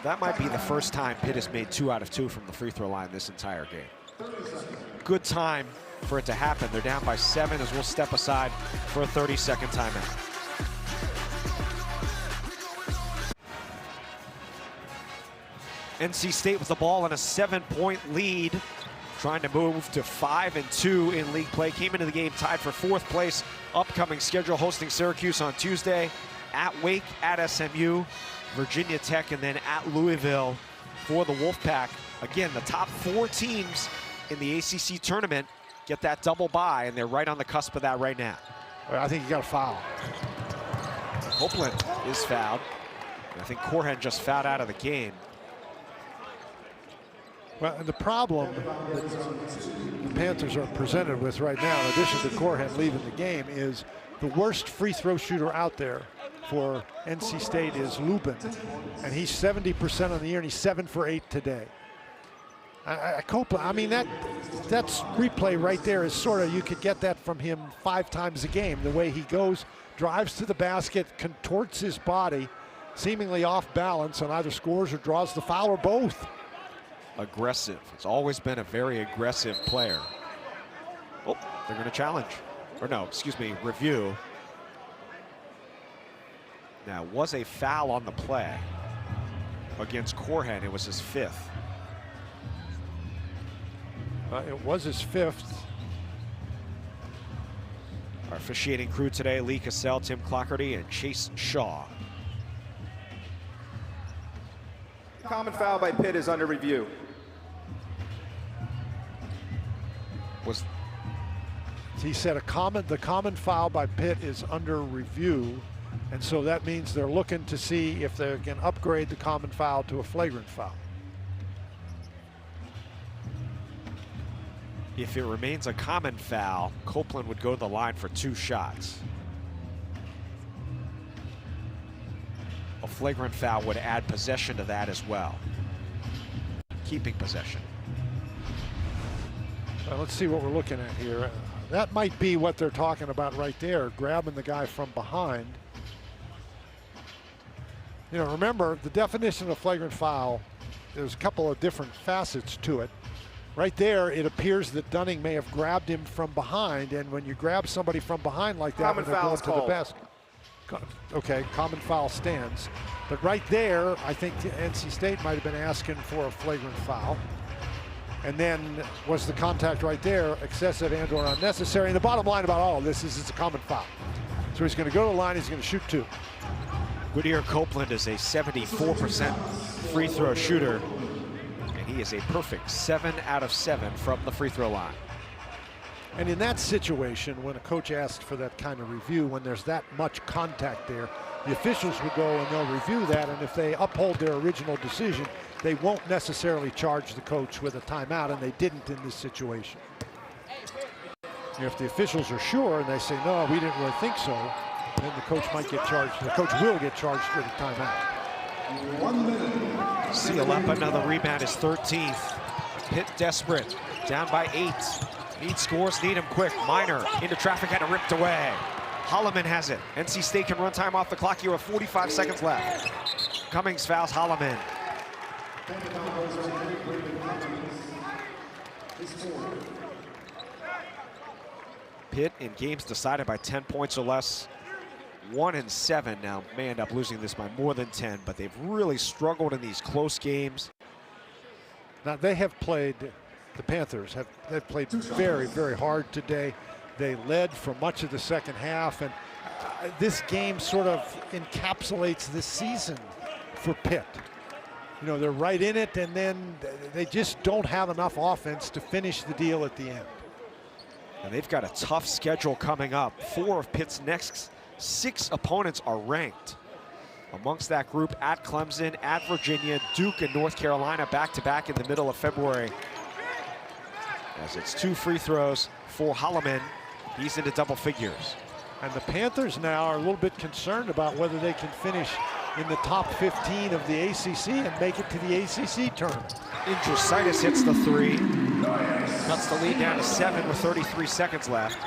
That might be the first time Pitt has made 2 out of 2 from the free throw line this entire game. Good time for it to happen. They're down by 7 as we'll step aside for a 30-second timeout. NC State with the ball in a 7-point lead, trying to move to 5-2 in league play. Came into the game tied for 4th place. Upcoming schedule hosting Syracuse on Tuesday, at Wake, at SMU, Virginia Tech, and then at Louisville for the Wolfpack. Again, the top 4 teams in the ACC tournament get that double bye, and they're right on the cusp of that right now. Well, I think you got a foul. Copeland is fouled. I think Corhen just fouled out of the game. Well, and the problem that the Panthers are presented with right now, in addition to Corhen leaving the game, is the worst free throw shooter out there for NC State is Lubin, and he's 70% on the year, and he's 7 for 8 today. Copeland, I mean, that's replay right there is sort of, you could get that from him 5 times a game. The way he goes, drives to the basket, contorts his body, seemingly off balance, and either scores or draws the foul or both. Aggressive. It's always been a very aggressive player. Oh, they're going to challenge. Or no, excuse me, review. Now, was a foul on the play against Corhen. It was his 5th. It was his 5th. Our officiating crew today, Lee Cassell, Tim Clockerty, and Chase Shaw. Common foul by Pitt is under review. He said the common foul by Pitt is under review, and so that means they're looking to see if they can upgrade the common foul to a flagrant foul. If it remains a common foul, Copeland would go to the line for 2 shots. A flagrant foul would add possession to that as well. Keeping possession. Let's see what we're looking at here. That might be what they're talking about right there, grabbing the guy from behind. You know, remember, the definition of flagrant foul, there's a couple of different facets to it. Right there, it appears that Dunning may have grabbed him from behind, and when you grab somebody from behind like that, common foul is to the basket. Okay, common foul stands. But right there, I think NC State might have been asking for a flagrant foul. And then was the contact right there excessive and or unnecessary? And the bottom line about all of this is it's a common foul. So he's going to go to the line, he's going to shoot 2. Whittier Copeland is a 74% free throw shooter, and he is a perfect 7 out of 7 from the free throw line. And in that situation, when a coach asks for that kind of review, when there's that much contact there, the officials will go and they'll review that, and if they uphold their original decision, they won't necessarily charge the coach with a timeout, and they didn't in this situation. If the officials are sure and they say, no, we didn't really think so, then the coach might get charged. The coach will get charged with a timeout. Seal up another rebound, his 13th. Pitt desperate, down by 8. Need scores, need them quick. Minor into traffic, had it ripped away. Holloman has it. NC State can run time off the clock here with 45 seconds left. Cummings fouls Holloman. Pitt in games decided by 10 points or less, 1-7 now. May end up losing this by more than 10, but they've really struggled in these close games. Now they have played, the Panthers they've played very, very hard today. They led for much of the second half, and this game sort of encapsulates this season for Pitt. You know, they're right in it, and then they just don't have enough offense to finish the deal at the end. And they've got a tough schedule coming up. 4 of Pitt's next 6 opponents are ranked. Amongst that group, at Clemson, at Virginia, Duke, and North Carolina back-to-back in the middle of February. As it's 2 free throws for Holloman. He's into double figures. And the Panthers now are a little bit concerned about whether they can finish in the top 15 of the ACC and make it to the ACC tournament. Indrusitis hits the 3. Cuts the lead down to 7 with 33 seconds left.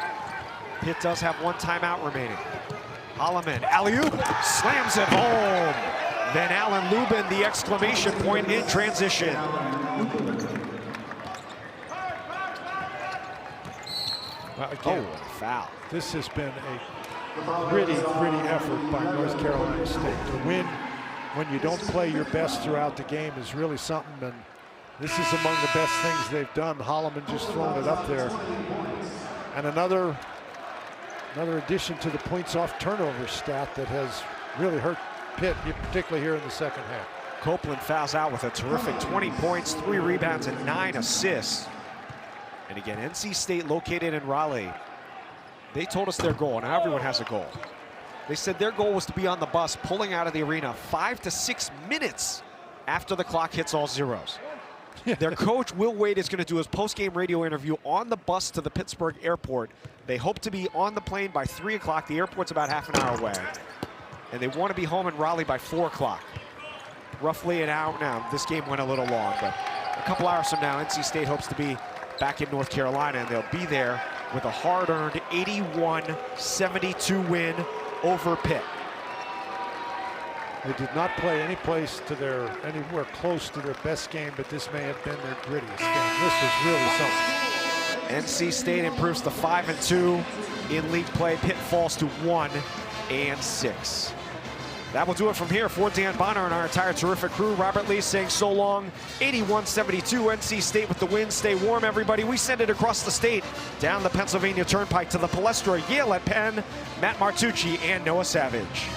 Pitt does have 1 timeout remaining. Holloman, alley-oop, slams it home. Then Alan Lubin, the exclamation point in transition. Well, again, foul. This has been a gritty effort by North Carolina State. To win when you don't play your best throughout the game is really something, and this is among the best things they've done. Holloman just throwing it up there. And another addition to the points off turnover stat that has really hurt Pitt, particularly here in the second half. Copeland fouls out with a terrific 20 points, 3 rebounds, and 9 assists. And again, NC State located in Raleigh. They told us their goal. Now everyone has a goal. They said their goal was to be on the bus pulling out of the arena 5 to 6 minutes after the clock hits all zeros. Their coach, Will Wade, is going to do his post-game radio interview on the bus to the Pittsburgh airport. They hope to be on the plane by 3 o'clock. The airport's about half an hour away. And they want to be home in Raleigh by 4 o'clock. Roughly an hour now. This game went a little long, but a couple hours from now, NC State hopes to be back in North Carolina, and they'll be there with a hard-earned 81-72 win over Pitt. They did not play anywhere close to their best game, but this may have been their grittiest game. This was really something. NC State improves to 5-2 in league play. Pitt falls to 1-6. That will do it from here. For Dan Bonner and our entire terrific crew, Robert Lee saying so long. 81-72, NC State with the win. Stay warm, everybody. We send it across the state, down the Pennsylvania Turnpike to the Palestra, Yale at Penn, Matt Martucci and Noah Savage.